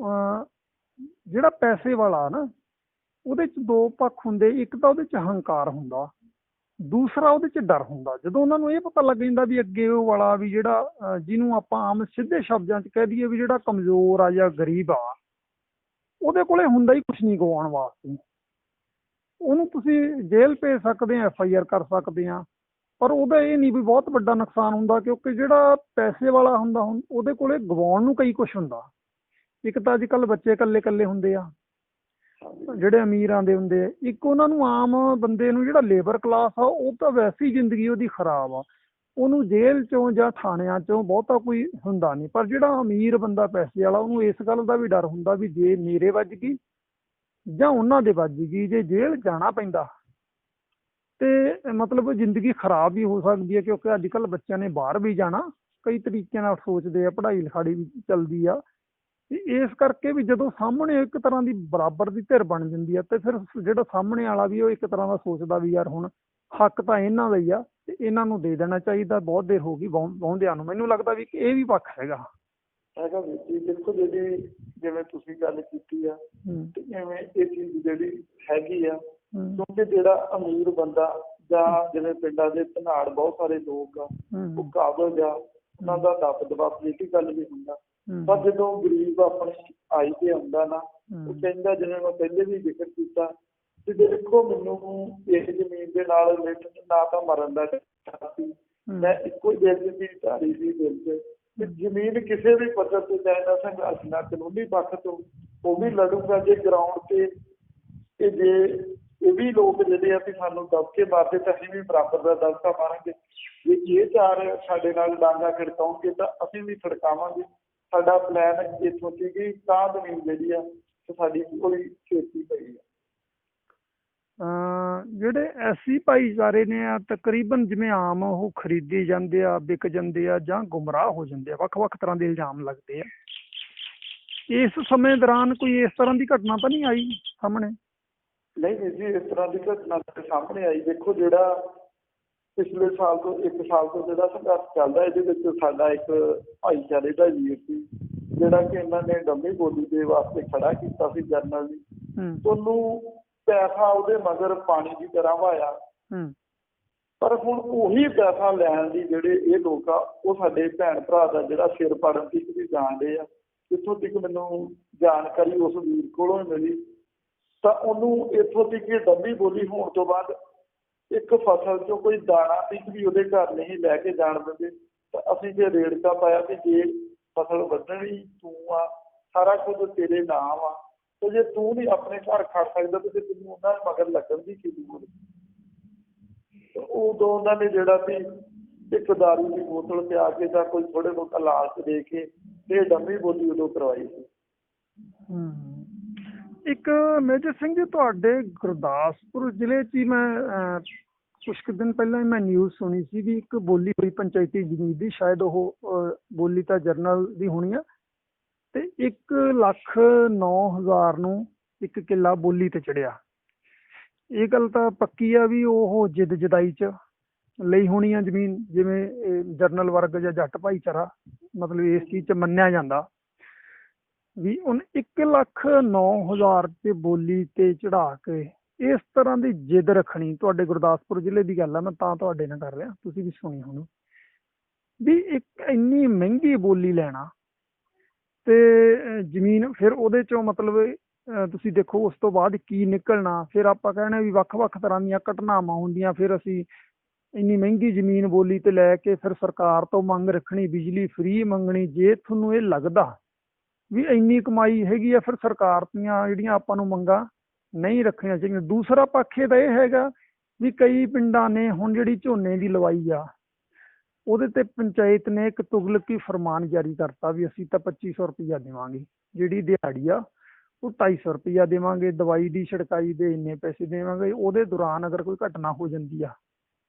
ਜਿਹੜਾ ਪੈਸੇ ਵਾਲਾ ਨਾ ਉਹਦੇ 'ਚ ਦੋ ਪੱਖ ਹੁੰਦੇ। ਇੱਕ ਤਾਂ ਉਹਦੇ 'ਚ ਹੰਕਾਰ ਹੁੰਦਾ, ਦੂਸਰਾ ਉਹਦੇ 'ਚ ਡਰ ਹੁੰਦਾ। ਜਦੋਂ ਉਹਨਾਂ ਨੂੰ ਇਹ ਪਤਾ ਲੱਗ ਜਾਂਦਾ ਵੀ ਅੱਗੇ ਉਹ ਵਾਲਾ ਵੀ ਜਿਹੜਾ ਜਿਹਨੂੰ ਆਪਾਂ ਆਮ ਸਿੱਧੇ ਸ਼ਬਦਾਂ 'ਚ ਕਹਿ ਦਈਏ ਵੀ ਜਿਹੜਾ ਕਮਜ਼ੋਰ ਆ ਜਾਂ ਗਰੀਬ ਆ, ਉਹਦੇ ਕੋਲੇ ਹੁੰਦਾ ਹੀ ਕੁਛ ਨਹੀਂ ਗਵਾਉਣ ਵਾਸਤੇ। ਉਹਨੂੰ ਤੁਸੀਂ ਜੇਲ੍ਹ ਭੇਜ ਸਕਦੇ ਆ, FIR ਕਰ ਸਕਦੇ ਆ, ਪਰ ਉਹਦਾ ਇਹ ਨਹੀਂ ਵੀ ਬਹੁਤ ਵੱਡਾ ਨੁਕਸਾਨ ਹੁੰਦਾ, ਕਿਉਂਕਿ ਜਿਹੜਾ ਪੈਸੇ ਵਾਲਾ ਹੁੰਦਾ ਉਹਦੇ ਕੋਲੇ ਗਵਾਉਣ ਨੂੰ ਕਈ ਕੁਛ ਹੁੰਦਾ। ਇੱਕ ਤਾਂ ਅੱਜ ਕੱਲ੍ਹ ਬੱਚੇ ਇਕੱਲੇ ਇਕੱਲੇ ਹੁੰਦੇ ਆ ਜਿਹੜੇ ਅਮੀਰਾਂ ਦੇ ਹੁੰਦੇ ਆ। ਇੱਕ ਉਹਨਾਂ ਨੂੰ ਆਮ ਬੰਦੇ ਨੂੰ ਜਿਹੜਾ ਲੇਬਰ ਕਲਾਸ ਆ ਉਹ ਤਾਂ ਵੈਸੇ ਹੀ ਜ਼ਿੰਦਗੀ ਉਹਦੀ ਖਰਾਬ ਆ, ਉਹਨੂੰ ਜੇਲ੍ਹ 'ਚੋਂ ਜਾਂ ਥਾਣਿਆਂ 'ਚੋਂ ਬਹੁਤਾ ਕੋਈ ਹੁੰਦਾ ਨਹੀਂ। ਪਰ ਜਿਹੜਾ ਅਮੀਰ ਬੰਦਾ ਪੈਸੇ ਵਾਲਾ ਉਹਨੂੰ ਇਸ ਗੱਲ ਦਾ ਵੀ ਡਰ ਹੁੰਦਾ ਵੀ ਜੇ ਮੇਰੇ ਵੱਜ ਗਈ ਜਾਂ ਉਹਨਾਂ ਦੇ ਵੱਜ ਗਈ, ਜੇ ਜੇਲ੍ਹ ਜਾਣਾ ਪੈਂਦਾ ਤੇ ਮਤਲਬ ਜ਼ਿੰਦਗੀ ਖਰਾਬ ਵੀ ਹੋ ਸਕਦੀ ਹੈ। ਕਿਉਂਕਿ ਅੱਜ ਕੱਲ੍ਹ ਬੱਚਿਆਂ ਨੇ ਬਾਹਰ ਵੀ ਜਾਣਾ, ਕਈ ਤਰੀਕੇ ਨਾਲ ਸੋਚਦੇ ਆ, ਪੜ੍ਹਾਈ ਲਿਖਾਈ ਵੀ ਚੱਲਦੀ ਆ। ਇਸ ਕਰਕੇ ਵੀ ਜਦੋਂ ਸਾਹਮਣੇ ਇੱਕ ਤਰ੍ਹਾਂ ਦੀ ਬਰਾਬਰ ਦੀ ਧਿਰ ਬਣ ਜਾਂਦੀ ਆ ਤੇ ਫਿਰ ਜਿਹੜਾ ਸਾਹਮਣੇ ਵਾਲਾ ਵੀ ਉਹ ਇੱਕ ਤਰ੍ਹਾਂ ਦਾ ਸੋਚਦਾ ਵੀ ਯਾਰ ਹੁਣ ਹੱਕ ਤਾਂ ਇਹਨਾਂ ਦਾ ਹੀ ਆ ਤੇ ਇਹਨਾਂ ਨੂੰ ਦੇ ਦੇਣਾ ਚਾਹੀਦਾ। ਬਹੁਤ ਦੇਰ ਹੋ ਗਈ ਵਾਹੁੰਦਿਆਂ ਨੂੰ। ਮੈਨੂੰ ਲੱਗਦਾ ਵੀ ਇਹ ਵੀ ਪੱਖ ਹੈਗਾ ਵੀਰ ਜੀ। ਦੇਖੋ ਜਿਹੜੀ ਜਿਵੇਂ ਤੁਸੀਂ ਗੱਲ ਕੀਤੀ ਆ ਤੇ ਇਵੇਂ ਇਹ ਚੀਜ਼ ਜਿਹੜੀ ਹੈਗੀ ਆ, ਕਿਉਂਕਿ ਜਿਹੜਾ ਅਮੀਰ ਬੰਦਾ ਜਾਂ ਜਿਵੇਂ ਪਿੰਡਾਂ ਦੇ ਧਨਾੜ ਬਹੁਤ ਸਾਰੇ ਲੋਕ ਆ ਉਹ ਕਾਬਲ ਆ, ਉਹਨਾਂ ਦਾ ਦਬ ਦਬਾਅ ਪੋਲੀਟੀਕਲ ਵੀ ਹੁੰਦਾ। ਪਰ ਜਦੋਂ ਗਰੀਬ ਆਪਣੀ ਆਈ ਤੇ ਆਉਂਦਾ ਨਾ, ਉਹ ਕਹਿੰਦਾ ਜਿਵੇਂ ਮੈਂ ਪਹਿਲੇ ਵੀ ਜ਼ਿਕਰ ਕੀਤਾ ਕਿ ਦੇਖੋ ਮੈਨੂੰ ਇਸ ਜ਼ਮੀਨ ਦੇ ਨਾਲ ਰਿਲੇਟਡ ਨਾ ਤਾਂ ਮਰਨ ਦਾ ਡਰ ਸੀ, ਮੈਂ ਇੱਕੋ ਹੀ ਦਿਲ ਦੀ ਧਾਰੀ ਸੀ ਦਿਲ 'ਚ ਕਿ ਜ਼ਮੀਨ ਕਿਸੇ ਵੀ ਪੱਧਰ ਤੇ ਚਾਹੇ ਨਾ ਸੰਘਰਸ਼ ਨਾਲ ਕਾਨੂੰਨੀ ਪੱਖ ਤੋਂ ਉਹ ਵੀ ਲੜੂਗਾ। ਜੇ ਗਰਾਊਂਡ ਤੇ ਇਹ ਜੇ ਇਹ ਵੀ ਲੋਕ ਜਿਹੜੇ ਆ ਵੀ ਸਾਨੂੰ ਦਬ ਕੇ ਮਾਰਦੇ ਤਾਂ ਅਸੀਂ ਵੀ ਬਰਾਬਰ ਦਾ ਦਬਕਾ ਮਾਰਾਂਗੇ। ਜੇ ਇਹ ਚਾਰ ਸਾਡੇ ਨਾਲ ਡਾਂਗਾ ਖੜਕਾਉਣਗੇ ਤਾਂ ਅਸੀਂ ਵੀ ਖੜਕਾਵਾਂਗੇ। ਸਾਡਾ ਪਲਾਨ ਇੱਥੋਂ ਸੀ ਕਿ ਤਾਂ ਜ਼ਮੀਨ ਜਿਹੜੀ ਆ ਸਾਡੀ ਥੋੜੀ ਛੇਤੀ ਪਈ ਆ। ਜਿਹੜੇ SC ਭਾਈਚਾਰੇ ਨੇ ਆ ਤਕਰੀਬਨ ਜਿਵੇਂ ਆਮ ਉਹ ਖਰੀਦੇ ਜਾਂਦੇ ਆ, ਵਿਕ ਜਾਂਦੇ ਆ ਜਾਂ ਗੁੰਮਰਾਹ ਹੋ ਜਾਂਦੇ ਆ, ਵੱਖ-ਵੱਖ ਤਰ੍ਹਾਂ ਦੇ ਇਲਜ਼ਾਮ ਲੱਗਦੇ ਆ। ਇਸ ਸਮੇਂ ਦੌਰਾਨ ਕੋਈ ਇਸ ਤਰ੍ਹਾਂ ਦੀ ਘਟਨਾ ਤਾਂ ਨਹੀਂ ਆਈ ਸਾਹਮਣੇ? ਨਹੀਂ ਜੀ, ਇਸ ਤਰ੍ਹਾਂ ਦੀ ਘਟਨਾ ਤੇ ਸਾਹਮਣੇ ਆਈ। ਦੇਖੋ ਜਿਹੜਾ ਪਿਛਲੇ ਸਾਲ ਤੋਂ 1 ਸਾਲ ਤੋਂ ਜਿਹੜਾ ਸੰਘਰਸ਼ ਚੱਲਦਾ, ਇਹਦੇ ਵਿੱਚ ਸਾਡਾ ਇੱਕ ਭਾਈਚਾਰੇ ਦਾ ਵੀਰ ਸੀ ਜਿਹੜਾ ਕਿ ਇਹਨਾਂ ਨੇ ਡੰਮੀ ਬੋਲੀ ਦੇ ਵਾਸਤੇ ਖੜਾ ਕੀਤਾ ਸੀ ਜਰਨਲ ਜੀ। ਉਹਨੂੰ ਪੈਸਾ ਉਹਦੇ ਮਗਰ ਪਾਣੀ ਦੀ ਤਰ੍ਹਾਂ ਵਹਾਇਆ, ਪਰ ਹੁਣ ਉਹੀ ਪੈਸਾ ਲੈਣ ਦੀ ਜਿਹੜੇ ਇਹ ਲੋਕ ਆ ਉਹ ਸਾਡੇ ਭੈਣ ਭਰਾ ਦਾ ਜਿਹੜਾ ਸਿਰ ਪਾੜਨ ਤੱਕ ਵੀ ਜਾਣਦੇ ਆ। ਇੱਥੋਂ ਤੱਕ ਮੈਨੂੰ ਜਾਣਕਾਰੀ ਉਸ ਵੀਰ ਕੋਲੋਂ ਮਿਲੀ ਤਾਂ ਉਹਨੂੰ ਇੱਥੋਂ ਤੱਕ ਡੰਮੀ ਬੋਲੀ ਹੋਣ ਤੋਂ ਬਾਅਦ ਇੱਕ ਫਸਲ 'ਚੋਂ ਕੋਈ ਦਾਣਾ ਤੱਕ ਵੀ ਉਹਦੇ ਘਰ ਨਹੀਂ ਲੈ ਕੇ ਜਾਣ ਦਿੰਦੇ। ਤਾਂ ਅਸੀਂ ਜੇ ਰੇੜਕਾ ਪਾਇਆ ਕਿ ਜੇ ਫਸਲ ਵੱਢਣੀ ਤੂੰ ਆ, ਸਾਰਾ ਕੁਝ ਤੇਰੇ ਨਾਮ ਆ, ਤੇ ਜੇ ਤੂੰ ਨਹੀਂ ਆਪਣੇ ਘਰ ਖੜ ਸਕਦਾ ਤੇ ਤੈਨੂੰ ਉਹਨਾਂ ਮਗਰ ਲੱਗਣ ਦੀ ਕੀ ਲੋੜ। ਉਦੋਂ ਉਹਨਾਂ ਨੇ ਜਿਹੜਾ ਵੀ ਇੱਕ ਦਾਰੂ ਦੀ ਬੋਤਲ ਪਿਆ ਕੇ ਜਾਂ ਕੋਈ ਥੋੜੇ ਬਹੁਤ ਲਾਲਚ ਦੇ ਕੇ ਇਹ ਡੰਮੀ ਬੋਲੀ ਉਦੋਂ ਕਰਵਾਈ ਸੀ। ਇੱਕ ਮੇਜਰ ਸਿੰਘ ਜੀ, ਤੁਹਾਡੇ ਗੁਰਦਾਸਪੁਰ ਜ਼ਿਲ੍ਹੇ 'ਚ ਹੀ ਮੈਂ ਕੁਛ ਕੁ ਦਿਨ ਪਹਿਲਾਂ ਹੀ ਮੈਂ ਨਿਊਜ਼ ਸੁਣੀ ਸੀ ਵੀ ਇੱਕ ਬੋਲੀ ਹੋਈ ਪੰਚਾਇਤੀ ਜ਼ਮੀਨ ਦੀ, ਸ਼ਾਇਦ ਉਹ ਬੋਲੀ ਤਾਂ ਜਰਨਲ ਦੀ ਹੋਣੀ ਆ, ਤੇ 1,09,000 ਨੂੰ 1 ਕਿੱਲਾ ਬੋਲੀ ਤੇ ਚੜਿਆ। ਇਹ ਗੱਲ ਤਾਂ ਪੱਕੀ ਆ ਵੀ ਉਹ ਜਿੱਦ ਜਦਾਈ 'ਚ ਲਈ ਹੋਣੀ ਆ ਜ਼ਮੀਨ, ਜਿਵੇਂ ਜਰਨਲ ਵਰਗ ਜਾਂ ਜੱਟ ਭਾਈਚਾਰਾ ਮਤਲਬ ਇਸ ਚੀਜ਼ 'ਚ ਮੰਨਿਆ ਜਾਂਦਾ ਵੀ ਉਹਨੇ 1,09,000 ਤੇ ਬੋਲੀ ਤੇ ਚੜਾ ਕੇ ਇਸ ਤਰ੍ਹਾਂ ਦੀ ਜਿੱਦ ਰੱਖਣੀ, ਤੁਹਾਡੇ ਗੁਰਦਾਸਪੁਰ ਜ਼ਿਲ੍ਹੇ ਦੀ ਗੱਲ ਆ, ਮੈਂ ਤਾਂ ਤੁਹਾਡੇ ਨਾਲ ਕਰ ਰਿਹਾ, ਤੁਸੀਂ ਵੀ ਸੁਣੀ ਹੋਣੀ, ਵੀ ਇੱਕ ਇੰਨੀ ਮਹਿੰਗੀ ਬੋਲੀ ਲੈਣਾ ਤੇ ਜ਼ਮੀਨ, ਫਿਰ ਉਹਦੇ ਚੋਂ ਮਤਲਬ ਤੁਸੀਂ ਦੇਖੋ ਉਸ ਤੋਂ ਬਾਅਦ ਕੀ ਨਿਕਲਣਾ। ਫਿਰ ਆਪਾਂ ਕਹਿਣਾ ਵੀ ਵੱਖ-ਵੱਖ ਤਰ੍ਹਾਂ ਦੀਆਂ ਘਟਨਾਵਾਂ ਹੁੰਦੀਆਂ, ਫਿਰ ਅਸੀਂ ਇੰਨੀ ਮਹਿੰਗੀ ਜ਼ਮੀਨ ਬੋਲੀ ਤੇ ਲੈ ਕੇ ਫਿਰ ਸਰਕਾਰ ਤੋਂ ਮੰਗ ਰੱਖਣੀ, ਬਿਜਲੀ ਫ੍ਰੀ ਮੰਗਣੀ। ਜੇ ਤੁਹਾਨੂੰ ਇਹ ਲੱਗਦਾ ਵੀ ਇੰਨੀ ਕਮਾਈ ਹੈਗੀ ਆ, ਫਿਰ ਸਰਕਾਰ ਦੀਆਂ ਜਿਹੜੀਆਂ ਆਪਾਂ ਨੂੰ ਮੰਗਾਂ ਨਹੀਂ ਰੱਖਣੀਆਂ ਚਾਹੀਦੀਆਂ। ਦੂਸਰਾ ਪੱਖ ਇਹਦਾ ਇਹ ਹੈਗਾ ਵੀ ਕਈ ਪਿੰਡਾਂ ਨੇ ਹੁਣ ਜਿਹੜੀ ਝੋਨੇ ਦੀ ਲਵਾਈ ਆ, ਉਹਦੇ ਤੇ ਪੰਚਾਇਤ ਨੇ ਇੱਕ ਤੁਗਲਕੀ ਫਰਮਾਨ ਜਾਰੀ ਕਰਤਾ ਵੀ ਅਸੀਂ ਤਾਂ 2500 ਰੁਪਈਆ ਦੇਵਾਂਗੇ, ਜਿਹੜੀ ਦਿਹਾੜੀ ਆ ਉਹ 250 ਰੁਪਈਆ ਦੇਵਾਂਗੇ, ਦਵਾਈ ਦੀ ਛਿੜਕਾਈ ਦੇ ਇੰਨੇ ਪੈਸੇ ਦੇਵਾਂਗੇ। ਉਹਦੇ ਦੌਰਾਨ ਅਗਰ ਕੋਈ ਘਟਨਾ ਹੋ ਜਾਂਦੀ ਆ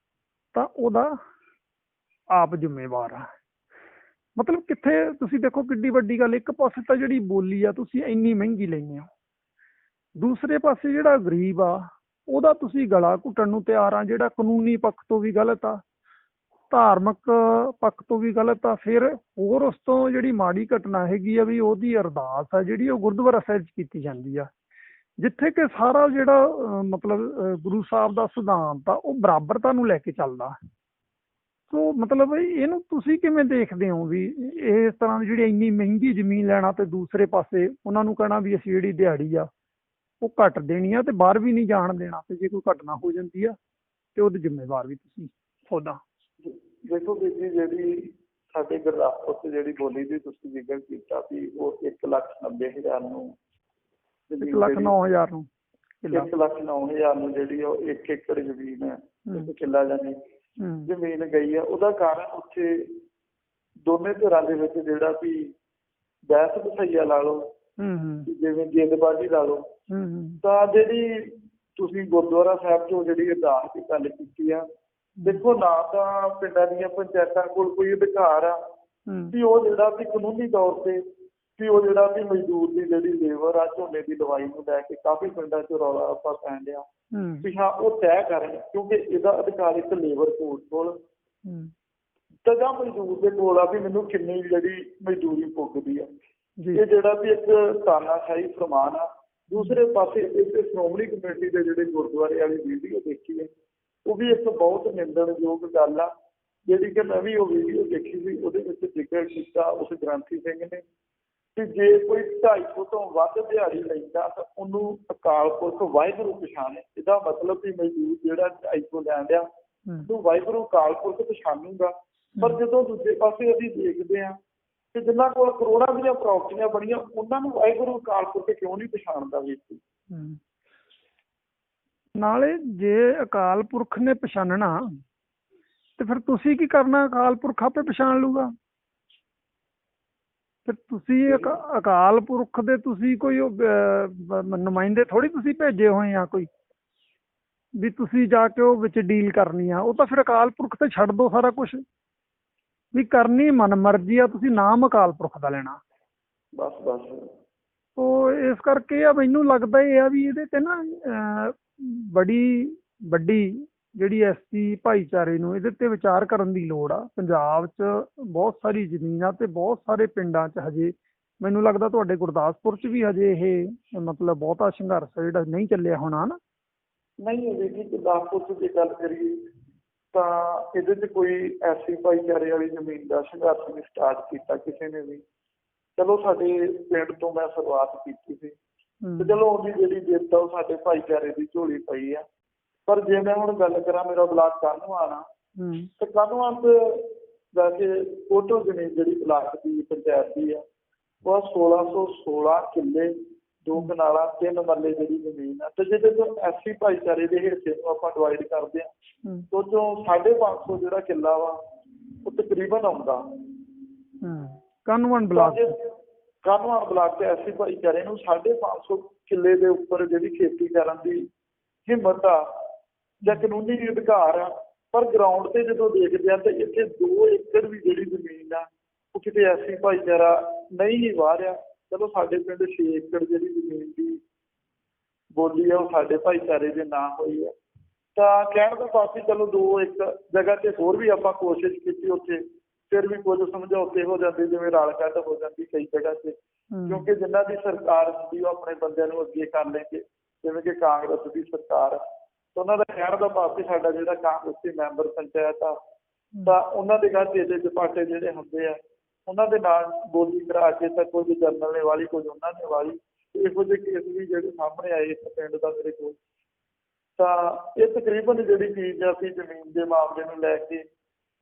ਤਾਂ ਉਹਦਾ ਆਪ ਜ਼ਿੰਮੇਵਾਰ ਆ। ਮਤਲਬ ਕਿੱਥੇ ਤੁਸੀਂ ਦੇਖੋ ਕਿੱਡੀ ਵੱਡੀ ਗੱਲ, ਇੱਕ ਪਾਸੇ ਤਾਂ ਜਿਹੜੀ ਬੋਲੀ ਆ ਤੁਸੀਂ ਇੰਨੀ ਮਹਿੰਗੀ ਲੈਂਦੇ ਹੋ, ਦੂਸਰੇ ਪਾਸੇ ਜਿਹੜਾ ਗਰੀਬ ਆ ਉਹਦਾ ਤੁਸੀਂ ਗਲਾ ਘੁੱਟਣ ਨੂੰ ਤਿਆਰ ਆ, ਜਿਹੜਾ ਕਾਨੂੰਨੀ ਪੱਖ ਤੋਂ ਵੀ ਗਲਤ ਆ, ਧਾਰਮਿਕ ਪੱਖ ਤੋਂ ਵੀ ਗਲਤ ਆ। ਫਿਰ ਹੋਰ ਉਸ ਤੋਂ ਜਿਹੜੀ ਮਾੜੀ ਘਟਨਾ ਹੈਗੀ ਆ ਵੀ ਉਹਦੀ ਅਰਦਾਸ ਆ ਜਿਹੜੀ ਉਹ ਗੁਰਦੁਆਰਾ ਸਾਹਿਬ 'ਚ ਕੀਤੀ ਜਾਂਦੀ ਆ, ਜਿੱਥੇ ਕਿ ਸਾਰਾ ਜਿਹੜਾ ਗੁਰੂ ਸਾਹਿਬ ਦਾ ਸਿਧਾਂਤ ਆ ਉਹ ਬਰਾਬਰਤਾ ਨੂੰ ਲੈ ਕੇ ਚੱਲਦਾ। ਸੋ ਮਤਲਬ ਇਹਨੂੰ ਤੁਸੀਂ ਕਿਵੇਂ ਦੇਖਦੇ ਹੋ ਵੀ ਇਸ ਤਰ੍ਹਾਂ ਦੀ ਜਿਹੜੀ ਇੰਨੀ ਮਹਿੰਗੀ ਜ਼ਮੀਨ ਲੈਣਾ ਤੇ ਦੂਸਰੇ ਪਾਸੇ ਉਹਨਾਂ ਨੂੰ ਕਹਿਣਾ ਵੀ ਅਸੀਂ ਜਿਹੜੀ ਦਿਹਾੜੀ ਆ ਉਹ ਘੱਟ ਦੇਣੀ ਆ ਤੇ ਬਾਹਰ ਵੀ ਨਹੀਂ ਜਾਣ ਦੇਣਾ, ਤੇ ਜੇ ਕੋਈ ਘਟਨਾ ਹੋ ਜਾਂਦੀ ਆ ਤੇ ਉਹਦੇ ਜ਼ਿੰਮੇਵਾਰ ਵੀ ਤੁਸੀਂ ਖੁਦ ਆ। ਦੇਖੋ ਵੀਰ ਜੀ, ਜਿਹੜੀ ਸਾਡੇ ਗੁਰਦਾਸਪੁਰ 'ਚ ਜਿਹੜੀ ਬੋਲੀ ਦੀ ਤੁਸੀਂ ਜ਼ਿਕਰ ਕੀਤਾ ਵੀ ਉਹ 1,90,000 ਨੂੰ, 1,09,000 ਨੂੰ, 1,09,000 ਨੂੰ ਜਿਹੜੀ ਉਹ 1 ਏਕੜ ਜ਼ਮੀਨ ਹੈ, ਇੱਕ ਕਿੱਲਾ ਜਾਨੀ ਜ਼ਮੀਨ ਗਈ ਆ। ਉਹਦਾ ਕਾਰਨ ਉੱਥੇ ਦੋਨੇ ਧਿਰਾਂ ਦੇ ਵਿੱਚ ਜਿਹੜਾ ਵੀ ਬਹਿਸ ਬਸਈਆ ਲਾ ਲਓ, ਜਿਵੇਂ ਗੇਂਦਬਾਜ਼ੀ ਲਾ ਲਓ, ਤਾਂ ਜਿਹੜੀ ਤੁਸੀਂ ਗੁਰਦੁਆਰਾ ਸਾਹਿਬ ਤੋਂ ਜਿਹੜੀ ਅਰਦਾਸ ਦੀ ਗੱਲ ਕੀਤੀ ਆ, ਦੇਖੋ ਨਾ ਤਾਂ ਪਿੰਡਾਂ ਦੀਆਂ ਪੰਚਾਇਤਾਂ ਕੋਲ ਕੋਈ ਅਧਿਕਾਰ ਆ ਵੀ ਉਹ ਜਿਹੜਾ ਵੀ ਕਾਨੂੰਨੀ ਤੌਰ ਤੇ ਵੀ ਉਹ ਜਿਹੜਾ ਵੀ ਮਜ਼ਦੂਰ ਦੀ ਜਿਹੜੀ ਲੇਬਰ ਆ ਝੋਨੇ ਦੀ ਦਵਾਈ ਨੂੰ ਲੈ ਕੇ ਕਾਫੀ ਪਿੰਡਾਂ 'ਚ ਰੌਲਾ ਆਪਾਂ ਪੈਣ ਡਿਆ ਵੀ ਹਾਂ ਉਹ ਤੈਅ ਕਰਨ, ਕਿਉਂਕਿ ਇਹਦਾ ਅਧਿਕਾਰ ਇੱਕ ਲੇਬਰ ਕੋਰਟ ਕੋਲ ਤਾਂ ਜਾਂ ਮਜ਼ਦੂਰ ਦੇ ਕੋਲ ਆ ਵੀ ਮੈਨੂੰ ਕਿੰਨੀ ਜਿਹੜੀ ਮਜ਼ਦੂਰੀ ਪੁੱਗਦੀ ਆ। ਇਹ ਜਿਹੜਾ ਵੀ ਇੱਕ ਤਾਨਾਸ਼ਾਹੀ ਫਰਮਾਨ ਆ। ਦੂਸਰੇ ਪਾਸੇ ਇੱਕ ਸ਼੍ਰੋਮਣੀ ਕਮੇਟੀ ਦੇ ਜਿਹੜੇ ਗੁਰਦੁਆਰੇ ਵਾਲੀ ਵੀਡੀਓ ਦੇਖੀ ਹੈ, ਉਹ ਵੀ ਇੱਕ ਬਹੁਤ ਨਿੰਦਣਯੋਗ ਗੱਲ ਆ, ਜਿਹੜੀ ਕਿ ਮੈਂ ਵੀ ਉਹ ਵੀਡੀਓ ਦੇਖੀ ਸੀ। ਉਹਦੇ ਵਿੱਚ ਜ਼ਿਕਰ ਕੀਤਾ ਉਸ ਗ੍ਰੰਥੀ ਸਿੰਘ ਨੇ ਕਿ ਜੇ ਕੋਈ 250 ਤੋਂ ਵੱਧ ਦਿਹਾੜੀ ਲੈਂਦਾ ਤਾਂ ਉਹਨੂੰ ਅਕਾਲ ਪੁਰਖ ਵਾਹਿਗੁਰੂ ਪਛਾਣੇ। ਇਹਦਾ ਮਤਲਬ ਵੀ ਮਜ਼ਦੂਰ ਜਿਹੜਾ 250 ਲੈਣ ਡਿਆ ਉਹਨੂੰ ਵਾਹਿਗੁਰੂ ਅਕਾਲ ਪੁਰਖ ਪਛਾਣੂਗਾ। ਪਰ ਜਦੋਂ ਦੂਜੇ ਪਾਸੇ ਅਸੀਂ ਦੇਖਦੇ ਹਾਂ ਕਿ ਜਿਨ੍ਹਾਂ ਕੋਲ ਕਰੋੜਾਂ ਦੀਆਂ ਪ੍ਰਾਪਰਟੀਆਂ ਬਣੀਆਂ, ਉਹਨਾਂ ਨੂੰ ਵਾਹਿਗੁਰੂ ਅਕਾਲ ਪੁਰਖ ਕਿਉਂ ਨਹੀਂ ਪਛਾਣਦਾ ਵੀ? ਨਾਲੇ ਜੇ ਅਕਾਲ ਪੁਰਖ ਨੇ ਪਛਾਣਨਾ ਤੇ ਫਿਰ ਤੁਸੀਂ ਕੀ ਕਰਨਾ? ਅਕਾਲ ਪੁਰਖ ਆਪੇ ਪਛਾਣ ਲੂਗਾ। ਫਿਰ ਤੁਸੀਂ ਅਕਾਲ ਪੁਰਖ ਦੇ ਤੁਸੀਂ ਕੋਈ ਨੁਮਾਇੰਦੇ ਥੋੜੀ ਤੁਸੀਂ ਭੇਜੇ ਹੋਏ ਆ ਕੋਈ ਵੀ ਤੁਸੀਂ ਜਾ ਕੇ ਉਹ ਵਿੱਚ ਡੀਲ ਕਰਨੀ ਆ। ਉਹ ਤਾਂ ਫਿਰ ਅਕਾਲ ਪੁਰਖ ਤੇ ਛੱਡ ਦੋ ਸਾਰਾ ਕੁਛ, ਵੀ ਕਰਨੀ ਮਨ ਮਰਜ਼ੀ ਆ, ਤੁਸੀਂ ਨਾਮ ਅਕਾਲ ਪੁਰਖ ਦਾ ਲੈਣਾ ਬਸ। ਉਹ ਇਸ ਕਰਕੇ ਆ ਮੈਨੂੰ ਲੱਗਦਾ ਇਹ ਆ ਵੀ ਇਹਦੇ ਤੇ ਨਾ ਬੜੀ ਵੱਡੀ ਜਿਹੜੀ ਐਸਸੀ ਭਾਈਚਾਰੇ ਨੂੰ ਇਹਦੇ ਤੇ ਵਿਚਾਰ ਕਰਨ ਦੀ ਲੋੜ ਆ। ਪੰਜਾਬ 'ਚ ਬਹੁਤ ਸਾਰੀ ਜ਼ਮੀਨ ਆ ਤੇ ਬਹੁਤ ਸਾਰੇ ਪਿੰਡਾਂ 'ਚ ਹਜੇ ਮੈਨੂੰ ਲੱਗਦਾ ਤੁਹਾਡੇ ਗੁਰਦਾਸਪੁਰ 'ਚ ਵੀ ਹਜੇ ਇਹ ਬਹੁਤਾ ਸੰਘਰਸ਼ ਜਿਹੜਾ ਨਹੀਂ ਚੱਲਿਆ ਹੋਣਾ ਨਾ। ਨਹੀਂ ਜੀ, ਗੁਰਦਾਸਪੁਰ 'ਚ ਜੇ ਗੱਲ ਕਰੀਏ ਤਾਂ ਇਹਦੇ 'ਚ ਕੋਈ ਐਸੀ ਭਾਈਚਾਰੇ ਵਾਲੀ ਜ਼ਮੀਨ ਦਾ ਸੰਘਰਸ਼ ਨਹੀਂ ਸਟਾਰਟ ਕੀਤਾ ਕਿਸੇ ਨੇ ਵੀ। ਚਲੋ ਸਾਡੇ ਪਿੰਡ ਤੋਂ ਮੈਂ ਸ਼ੁਰੂਆਤ ਕੀਤੀ ਸੀ ਤੇ ਚਲੋ ਉਹਦੀ ਜਿਹੜੀ ਜਿੱਤ ਆ ਉਹ ਸਾਡੇ ਭਾਈਚਾਰੇ ਦੀ ਝੋਲੀ ਪਈ ਆ। ਪਰ ਜੇ ਮੈਂ ਹੁਣ ਗੱਲ ਕਰਾਂ, ਮੇਰਾ ਬਲਾਕ ਕਾਹਨੂੰਵਾਨ ਆ ਤੇ ਕਾਹਨੂੰਵਾਨ 'ਚ ਵੈਸੇ ਟੋਟਲ ਜ਼ਮੀਨ ਜਿਹੜੀ ਬਲਾਕ ਦੀ ਪੰਚਾਇਤ ਦੀ ਆ ਉਹ 1616 ਕਿੱਲੇ 2 ਕਨਾਲਾਂ 3 ਮਰਲੇ ਜਿਹੜੀ ਜ਼ਮੀਨ ਆ। ਤੇ ਜਿਹਦੇ ਤੋਂ ਐਸੀ ਭਾਈਚਾਰੇ ਦੇ ਹਿੱਸੇ ਨੂੰ ਆਪਾਂ ਡਿਵਾਈਡ ਕਰਦੇ ਹਾਂ ਉਹ 'ਚੋਂ 550 ਜਿਹੜਾ ਕਿੱਲਾ ਵਾ ਉਹ ਤਕਰੀਬਨ ਆਉਂਦਾ ਕਾਹਨੂੰਵਾਨ ਬਲਾਕ ਤੇ ਐਸੀ ਭਾਈਚਾਰੇ ਨੂੰ 550 ਕਿੱਲੇ ਦੇ ਉੱਪਰ ਜਿਹੜੀ ਖੇਤੀ ਕਰਨ ਦੀ ਹਿੰਮਤ ਆ ਜਾਂ ਕਾਨੂੰਨੀ ਅਧਿਕਾਰ ਆ। ਪਰ ਗਰਾਊਂਡ ਤੇ ਜਦੋਂ ਦੇਖਦੇ ਆ ਤਾਂ ਇੱਥੇ 2 ਏਕੜ ਵੀ ਜਿਹੜੀ ਜ਼ਮੀਨ ਆ ਉਹ ਕਿਤੇ ਐਸੀ ਭਾਈਚਾਰਾ ਨਹੀਂ ਹੀ ਵਾਹ ਰਿਹਾ। ਚਲੋ ਸਾਡੇ ਪਿੰਡ 6 ਏਕੜ ਜਿਹੜੀ ਜ਼ਮੀਨ ਦੀ ਬੋਲੀ ਆ ਉਹ ਸਾਡੇ ਭਾਈਚਾਰੇ ਦੇ ਨਾਂ ਹੋਈ ਆ। ਤਾਂ ਕਹਿਣ ਦਾ ਭਾਵ ਵੀ ਚਲੋ 2 ਇੱਕ ਜਗ੍ਹਾ ਤੇ ਹੋਰ ਵੀ ਆਪਾਂ ਕੋਸ਼ਿਸ਼ ਕੀਤੀ, ਉੱਥੇ ਫਿਰ ਵੀ ਕੁਝ ਸਮਝੌਤੇ ਹੋ ਜਾਂਦੇ, ਜਿਵੇਂ ਰਲ ਕੱਢ ਹੋ ਜਾਂਦੀ ਕਈ ਜਗ੍ਹਾ ਤੇ, ਕਿਉਂਕਿ ਜਿਨ੍ਹਾਂ ਦੀ ਸਰਕਾਰ ਹੁੰਦੀ ਉਹ ਆਪਣੇ ਬੰਦਿਆਂ ਨੂੰ ਅੱਗੇ ਕਰ ਲੈਂਦੇ। ਜਿਵੇਂ ਕਿ ਕਾਂਗਰਸ ਦੀ ਸਰਕਾਰ, ਤਾਂ ਉਹਨਾਂ ਦਾ ਕਹਿਣ ਦਾ ਭਾਵ ਕਿ ਸਾਡਾ ਜਿਹੜਾ ਕਾਂਗਰਸੀ ਮੈਂਬਰ ਪੰਚਾਇਤ ਆ, ਤਾਂ ਉਹਨਾਂ ਦੇ ਘਰ ਚੇਲੇ ਚਪਾਟੇ ਜਿਹੜੇ ਹੁੰਦੇ ਆ, ਉਹਨਾਂ ਦੇ ਨਾਲ ਬੋਲੀ ਕਰਾ ਕੇ ਤਾਂ ਕੁਝ ਜਨਰਲ ਨੇ ਵਾਲੀ, ਕੁਝ ਉਹਨਾਂ ਨੇ ਵਾਲੀ, ਇਹੋ ਜਿਹੇ ਕੇਸ ਵੀ ਜਿਹੜੇ ਸਾਹਮਣੇ ਆਏ ਇਸ ਪਿੰਡ ਦਾ ਮੇਰੇ ਕੋਲ। ਤਾਂ ਇਹ ਤਕਰੀਬਨ ਜਿਹੜੀ ਚੀਜ਼ ਆ, ਅਸੀਂ ਜ਼ਮੀਨ ਦੇ ਮਾਮਲੇ ਨੂੰ ਲੈ ਕੇ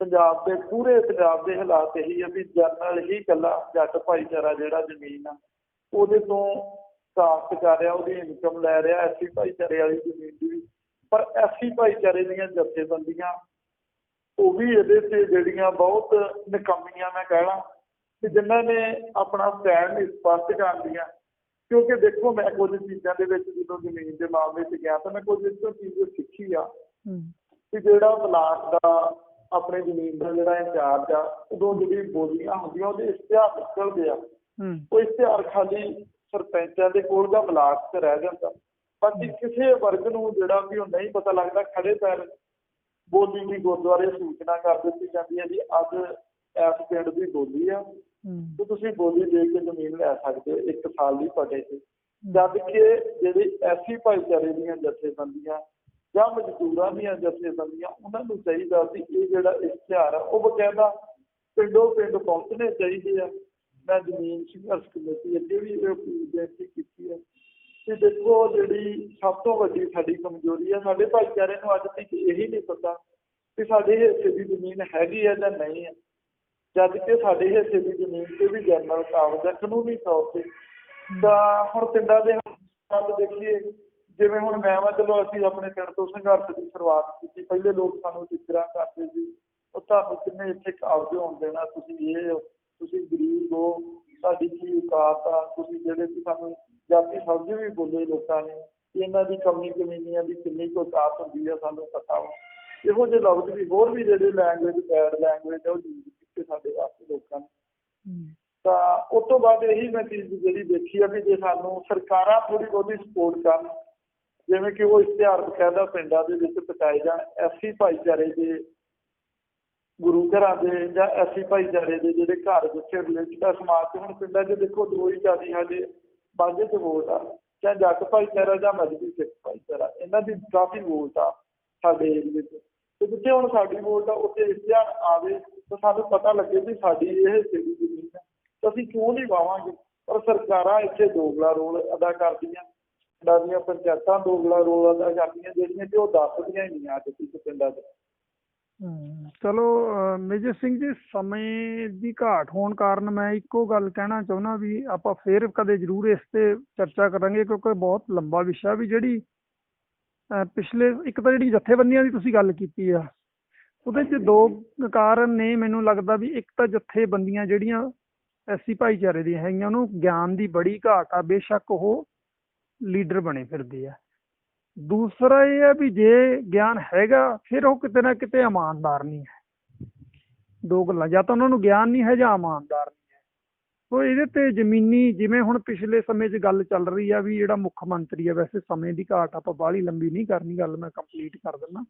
ਪੰਜਾਬ ਦੇ ਪੂਰੇ ਪੰਜਾਬ ਦੇ ਹਾਲਾਤ ਇਹੀ ਆ ਵੀ ਜਨਰਲ ਹੀ ਇਕੱਲਾ ਜੱਟ ਭਾਈਚਾਰਾ ਜਿਹੜਾ ਜ਼ਮੀਨ ਆ ਉਹਦੇ ਤੋਂ ਕਾਸ਼ਤ ਕਰ ਰਿਹਾ, ਉਹਦੀ ਇਨਕਮ ਲੈ ਰਿਹਾ, ਐਸੀ ਭਾਈਚਾਰੇ ਵਾਲੀ ਜ਼ਮੀਨ ਦੀ ਵੀ। ਪਰ ਐਸੀ ਭਾਈਚਾਰੇ ਦੀਆਂ ਜਥੇਬੰਦੀਆਂ ਉਹ ਵੀ ਇਹਦੇ ਤੇ ਜਿਹੜੀਆਂ ਬਹੁਤ ਨਿਕੰਮੀਆਂ ਮੈਂ ਕਹਿਣਾ, ਕਿ ਜਿਨ੍ਹਾਂ ਨੇ ਆਪਣਾ ਸਟੈਂਡ ਨਹੀਂ ਸਪਸ਼ਟ ਕਰਦੀਆਂ। ਕਿਉਂਕਿ ਦੇਖੋ, ਮੈਂ ਕੁਝ ਚੀਜ਼ਾਂ ਦੇ ਵਿੱਚ ਜਦੋਂ ਜ਼ਮੀਨ ਦੇ ਮਾਮਲੇ 'ਚ ਗਿਆ ਤਾਂ ਮੈਂ ਕੁਝ ਇਸ ਤੋਂ ਚੀਜ਼ ਸਿੱਖੀ ਆ ਕਿ ਜਿਹੜਾ ਬਲਾਕ ਦਾ ਆਪਣੇ ਜ਼ਮੀਨ ਦਾ ਜਿਹੜਾ ਇੰਚਾਰਜ ਆ, ਉਦੋਂ ਜਿਹੜੀ ਬੋਲੀਆਂ ਹੁੰਦੀਆਂ ਉਹਦੇ ਇਸ਼ਤਿਹਾਰ ਨਿਕਲਦੇ ਆ, ਉਹ ਇਸ਼ਤਿਹਾਰ ਖਾਲੀ ਸਰਪੰਚਾਂ ਦੇ ਕੋਲ ਜਾਂ ਬਲਾਕ 'ਚ ਰਹਿ ਜਾਂਦਾ। ਬਾਕੀ ਕਿਸੇ ਵਰਗ ਨੂੰ ਜਿਹੜਾ ਵੀ ਉਹ ਨਹੀਂ ਪਤਾ ਲੱਗਦਾ, ਖੜੇ ਪੈਰ ਬੋਲੀ ਦੀ ਗੁਰਦੁਆਰੇ ਸੂਚਨਾ ਕਰ ਦਿੱਤੀ ਜਾਂਦੀ ਹੈ ਜੀ ਅੱਜ ਇਸ ਪਿੰਡ ਦੀ ਬੋਲੀ ਆ ਤੇ ਤੁਸੀਂ ਬੋਲੀ ਦੇ ਕੇ ਜ਼ਮੀਨ ਲੈ ਸਕਦੇ ਹੋ 1 ਸਾਲ ਦੀ ਤੁਹਾਡੇ ਤੇ। ਜਦ ਕਿ ਜਿਹੜੀ ਐਸੀ ਭਾਈਚਾਰੇ ਦੀਆਂ ਜਥੇਬੰਦੀਆਂ ਜਾਂ ਮਜ਼ਦੂਰਾਂ ਦੀਆਂ ਜਥੇਬੰਦੀਆਂ, ਉਹਨਾਂ ਨੂੰ ਚਾਹੀਦਾ ਸੀ ਇਹ ਜਿਹੜਾ ਇਸ਼ਤਿਹਾਰ ਆ ਉਹ ਬਕਾਇਦਾ ਪਿੰਡੋਂ ਪਿੰਡ ਪਹੁੰਚਣੇ ਚਾਹੀਦੇ ਆ। ਮੈਂ ਜ਼ਮੀਨ ਸੰਘਰਸ਼ ਕਮੇਟੀ ਅੱਗੇ ਵੀ ਇਹ ਬੇਨਤੀ ਕੀਤੀ ਹੈ ਕਿ ਦੇਖੋ, ਜਿਹੜੀ ਸਭ ਤੋਂ ਵੱਡੀ ਸਾਡੀ ਕਮਜ਼ੋਰੀ ਆ, ਸਾਡੇ ਭਾਈਚਾਰੇ ਨੂੰ ਅੱਜ ਤੱਕ ਇਹੀ ਨਹੀਂ ਪਤਾ ਕਿ ਸਾਡੇ ਹਿੱਸੇ ਦੀ ਜ਼ਮੀਨ ਹੈਗੀ ਹੈ ਜਾਂ ਨਹੀਂ ਹੈ, ਜਦ ਕਿ ਸਾਡੇ ਹਿੱਸੇ ਦੀ ਜ਼ਮੀਨ ਤੇ ਵੀ ਜਨਰਲ ਕਾਬਜ਼ ਹੈ ਕਾਨੂੰਨੀ ਤੌਰ ਤੇ। ਤਾਂ ਹੁਣ ਪਿੰਡਾਂ ਦੇ ਹਾਲਾਤ ਦੇਖੀਏ, ਜਿਵੇਂ ਹੁਣ ਮੈਂ ਚਲੋ ਅਸੀਂ ਆਪਣੇ ਪਿੰਡ ਤੋਂ ਸੰਘਰਸ਼ ਦੀ ਸ਼ੁਰੂਆਤ ਕੀਤੀ। ਪਹਿਲੇ ਲੋਕ ਸਾਨੂੰ ਜ਼ਿਕਰਾਂ ਕਰਦੇ ਸੀ, ਉਹ ਤੁਹਾਨੂੰ ਕਿੰਨੇ ਇੱਥੇ ਕਾਬਜ਼ ਹੋਣ ਦੇਣਾ, ਤੁਸੀਂ ਇਹ ਤੁਸੀਂ ਗਰੀਬ ਹੋ, ਤੁਹਾਡੀ ਕੀ ਔਕਾਤ ਆ, ਤੁਸੀਂ ਜਿਹੜੇ ਕਿ ਸਾਨੂੰ ਜਾਤੀ ਸਮਝ ਵੀ ਬੋਲੇ ਲੋਕਾਂ ਨੇ ਕਿ ਇਹਨਾਂ ਦੀ ਕਮੀਨੀਆਂ ਦੀ ਕਿੰਨੀ ਕੁ ਔਕਾਤ ਹੁੰਦੀ ਆ, ਸਾਨੂੰ ਪਤਾ ਵਾ। ਇਹੋ ਜਿਹੇ ਲਫ਼ਜ਼ ਵੀ ਹੋਰ ਵੀ ਜਿਹੜੇ ਲੈਂਗੁਏਜ ਬੈਡ ਲੈਂਗੁਏਜ ਆ ਉਹ ਯੂਜ਼ ਕੀਤੇ ਸਾਡੇ ਵਾਸਤੇ ਲੋਕਾਂ ਨੇ। ਤਾਂ ਉਸ ਤੋਂ ਬਾਅਦ ਇਹੀ ਮੈਂ ਚੀਜ਼ ਜਿਹੜੀ ਦੇਖੀ ਆ ਵੀ ਜੇ ਸਾਨੂੰ ਸਰਕਾਰਾਂ ਥੋੜ੍ਹੀ ਬਹੁਤੀ ਸਪੋਰਟ ਕਰਨ, ਜਿਵੇਂ ਕਿ ਉਹ ਇਸ਼ਤਿਹਾਰ ਬਕਾਇਦਾ ਪਿੰਡਾਂ ਦੇ ਵਿੱਚ ਪਹੁੰਚਾਏ ਜਾਣ, ਐਸੀ ਭਾਈਚਾਰੇ ਦੇ ਗੁਰੂ ਘਰਾਂ ਦੇ ਜਾਂ ਐਸੀ ਭਾਈਚਾਰੇ ਦੇ ਜਿਹੜੇ ਘਰ ਜਿੱਥੇ ਰਿਲੇਟਿਡ ਆ ਸਮਾਜ 'ਚ। ਹੁਣ ਪਿੰਡਾਂ 'ਚ ਦੇਖੋ ਦੋ ਹੀ ਜਾਤੀ ਸਾਡੇ ਮਾਝੇ 'ਚ ਵੋਟ ਆ, ਚਾਹੇ ਜੱਟ ਭਾਈਚਾਰਾ ਜਾਂ ਮਜ਼੍ਹਬੀ ਸਿੱਖ ਭਾਈਚਾਰਾ, ਇਹਨਾਂ ਦੀ ਕਾਫੀ ਵੋਟ ਆ ਸਾਡੇ ਏਰੀਏ 'ਚ। ਤੇ ਜਿੱਥੇ ਹੁਣ ਸਾਡੀ ਵੋਟ ਆ ਉੱਥੇ ਇਸ਼ਤਿਹਾਰ ਆਵੇ ਤਾਂ ਸਾਨੂੰ ਪਤਾ ਲੱਗੇ ਵੀ ਸਾਡੀ ਇਹ ਹਿੱਸੇ ਦੀ ਜ਼ਮੀਨ ਹੈ ਤਾਂ ਅਸੀਂ ਕਿਉਂ ਨਹੀਂ ਵਾਵਾਂਗੇ। ਪਰ ਸਰਕਾਰਾਂ ਇੱਥੇ ਦੋਗਲਾ ਰੋਲ ਅਦਾ ਕਰਦੀਆਂ, ਪਿੰਡਾਂ ਦੀਆਂ ਪੰਚਾਇਤਾਂ ਦੋਗਲਾ ਰੋਲ ਅਦਾ ਕਰਦੀਆਂ, ਜਿਹੜੀਆਂ ਕਿ ਉਹ ਦੱਸਦੀਆਂ ਹੀ ਨਹੀਂ ਅੱਜ ਤੱਕ ਪਿੰਡਾਂ 'ਚ। ਚਲੋ ਮੇਜਰ ਸਿੰਘ ਜੀ, ਸਮੇਂ ਦੀ ਘਾਟ ਹੋਣ ਕਾਰਨ ਮੈਂ ਇੱਕੋ ਗੱਲ ਕਹਿਣਾ ਚਾਹੁੰਦਾ ਵੀ ਆਪਾਂ ਫੇਰ ਕਦੇ ਜ਼ਰੂਰ ਇਸ ਤੇ ਚਰਚਾ ਕਰਾਂਗੇ, ਕਿਉਂਕਿ ਬਹੁਤ ਲੰਬਾ ਵਿਸ਼ਾ ਵੀ। ਜਿਹੜੀ ਪਿਛਲੇ ਇੱਕ ਤਾਂ ਜਿਹੜੀ ਜਥੇਬੰਦੀਆਂ ਦੀ ਤੁਸੀਂ ਗੱਲ ਕੀਤੀ ਆ, ਉਹਦੇ 'ਚ 2 ਕਾਰਨ ਨੇ ਮੈਨੂੰ ਲੱਗਦਾ ਵੀ। ਇੱਕ ਤਾਂ ਜਥੇਬੰਦੀਆਂ ਜਿਹੜੀਆਂ ਐਸੀ ਭਾਈਚਾਰੇ ਦੀਆਂ ਹੈਗੀਆਂ, ਉਹਨੂੰ ਗਿਆਨ ਦੀ ਬੜੀ ਘਾਟ ਆ, ਬੇਸ਼ੱਕ ਉਹ ਲੀਡਰ ਬਣੇ ਫਿਰਦੇ ਆ। ਦੂਸਰਾ ਇਹ ਹੈ ਵੀ ਜੇ ਗਿਆਨ ਹੈਗਾ ਫਿਰ ਉਹ ਕਿਤੇ ਨਾ ਕਿਤੇ ਇਮਾਨਦਾਰ ਨਹੀਂ ਹੈ। 2 ਗੱਲਾਂ, ਜਾਂ ਤਾਂ ਉਹਨਾਂ ਨੂੰ ਗਿਆਨ ਨਹੀਂ ਹੈ ਜਾਂ ਇਮਾਨਦਾਰ ਨਹੀਂ ਹੈ। ਸੋ ਇਹਦੇ ਤੇ ਜ਼ਮੀਨੀ, ਜਿਵੇਂ ਹੁਣ ਪਿਛਲੇ ਸਮੇਂ 'ਚ ਗੱਲ ਚੱਲ ਰਹੀ ਆ ਵੀ ਜਿਹੜਾ ਮੁੱਖ ਮੰਤਰੀ ਆ, ਵੈਸੇ ਸਮੇਂ ਦੀ ਘਾਟ ਆਪਾਂ ਬਾਹਲੀ ਲੰਬੀ ਨਹੀਂ ਕਰਨੀ, ਗੱਲ ਮੈਂ ਕੰਪਲੀਟ ਕਰ ਦਿੰਦਾ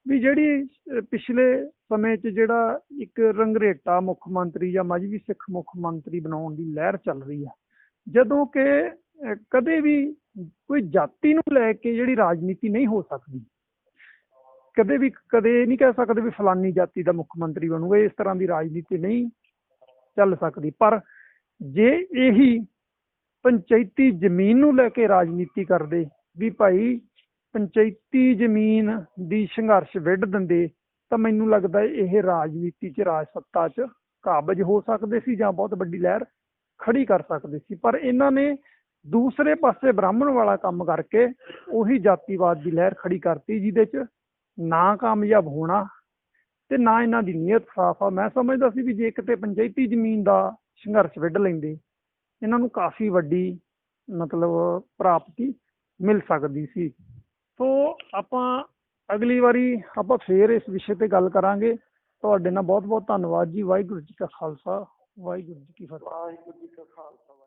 ਵੀ ਜਿਹੜੀ ਪਿਛਲੇ ਸਮੇਂ 'ਚ ਜਿਹੜਾ ਇੱਕ ਰੰਗਰੇਟਾ ਮੁੱਖ ਮੰਤਰੀ ਜਾਂ ਮਜ਼੍ਹਬੀ ਸਿੱਖ ਮੁੱਖ ਮੰਤਰੀ ਬਣਾਉਣ ਦੀ ਲਹਿਰ ਚੱਲ ਰਹੀ ਆ, ਜਦੋਂ ਕਿ ਕਦੇ ਵੀ ਕੋਈ ਜਾਤੀ ਨੂੰ ਲੈ ਕੇ ਜਿਹੜੀ ਰਾਜਨੀਤੀ ਨਹੀਂ ਹੋ ਸਕਦੀ। ਕਦੇ ਨਹੀਂ ਕਹਿ ਸਕਦੇ ਵੀ ਫਲਾਨੀ ਜਾਤੀ ਦਾ ਮੁੱਖ ਮੰਤਰੀ ਬਣੂਗਾ, ਇਸ ਤਰ੍ਹਾਂ ਦੀ ਰਾਜਨੀਤੀ ਨਹੀਂ ਚੱਲ ਸਕਦੀ। ਪਰ ਜੇ ਇਹੀ ਪੰਚਾਇਤੀ ਜ਼ਮੀਨ ਨੂੰ ਲੈ ਕੇ ਰਾਜਨੀਤੀ ਕਰਦੇ ਵੀ ਭਾਈ ਪੰਚਾਇਤੀ ਜ਼ਮੀਨ ਦੀ ਸੰਘਰਸ਼ ਵਿੱਢ ਦਿੰਦੇ, ਤਾਂ ਮੈਨੂੰ ਲੱਗਦਾ ਇਹ ਰਾਜਨੀਤੀ 'ਚ, ਰਾਜ ਸੱਤਾ 'ਚ ਕਾਬਜ਼ ਹੋ ਸਕਦੇ ਸੀ ਜਾਂ ਬਹੁਤ ਵੱਡੀ ਲਹਿਰ ਖੜੀ ਕਰ ਸਕਦੇ ਸੀ। ਪਰ ਇਹਨਾਂ ਨੇ ਦੂਸਰੇ ਪਾਸੇ ਬ੍ਰਾਹਮਣ ਵਾਲਾ ਕੰਮ ਕਰਕੇ ਉਹੀ ਜਾਤੀਵਾਦ ਦੀ ਲਹਿਰ ਖੜੀ ਕਰਤੀ, ਜਿਹਦੇ 'ਚ ਨਾ ਕਾਮਯਾਬ ਹੋਣਾ ਤੇ ਨਾ ਇਹਨਾਂ ਦੀ ਨੀਅਤ ਸਾਫ਼ ਆ। ਮੈਂ ਸਮਝਦਾ ਸੀ ਵੀ ਜੇ ਕਿਤੇ ਪੰਚਾਇਤੀ ਜ਼ਮੀਨ ਦਾ ਸੰਘਰਸ਼ ਵਿੱਢ ਲੈਂਦੇ, ਇਹਨਾਂ ਨੂੰ ਕਾਫੀ ਵੱਡੀ ਮਤਲਬ ਪ੍ਰਾਪਤੀ ਮਿਲ ਸਕਦੀ ਸੀ। ਸੋ ਆਪਾਂ ਅਗਲੀ ਵਾਰੀ ਆਪਾਂ ਫੇਰ ਇਸ ਵਿਸ਼ੇ ਤੇ ਗੱਲ ਕਰਾਂਗੇ। ਤੁਹਾਡੇ ਨਾਲ ਬਹੁਤ ਬਹੁਤ ਧੰਨਵਾਦ ਜੀ। ਵਾਹਿਗੁਰੂ ਜੀ ਕਾ ਖਾਲਸਾ, ਵਾਹਿਗੁਰੂ ਜੀ ਕੀ ਫਤਿਹ। ਵਾਹਿਗੁਰੂ ਜੀ ਕਾ ਖਾਲਸਾ।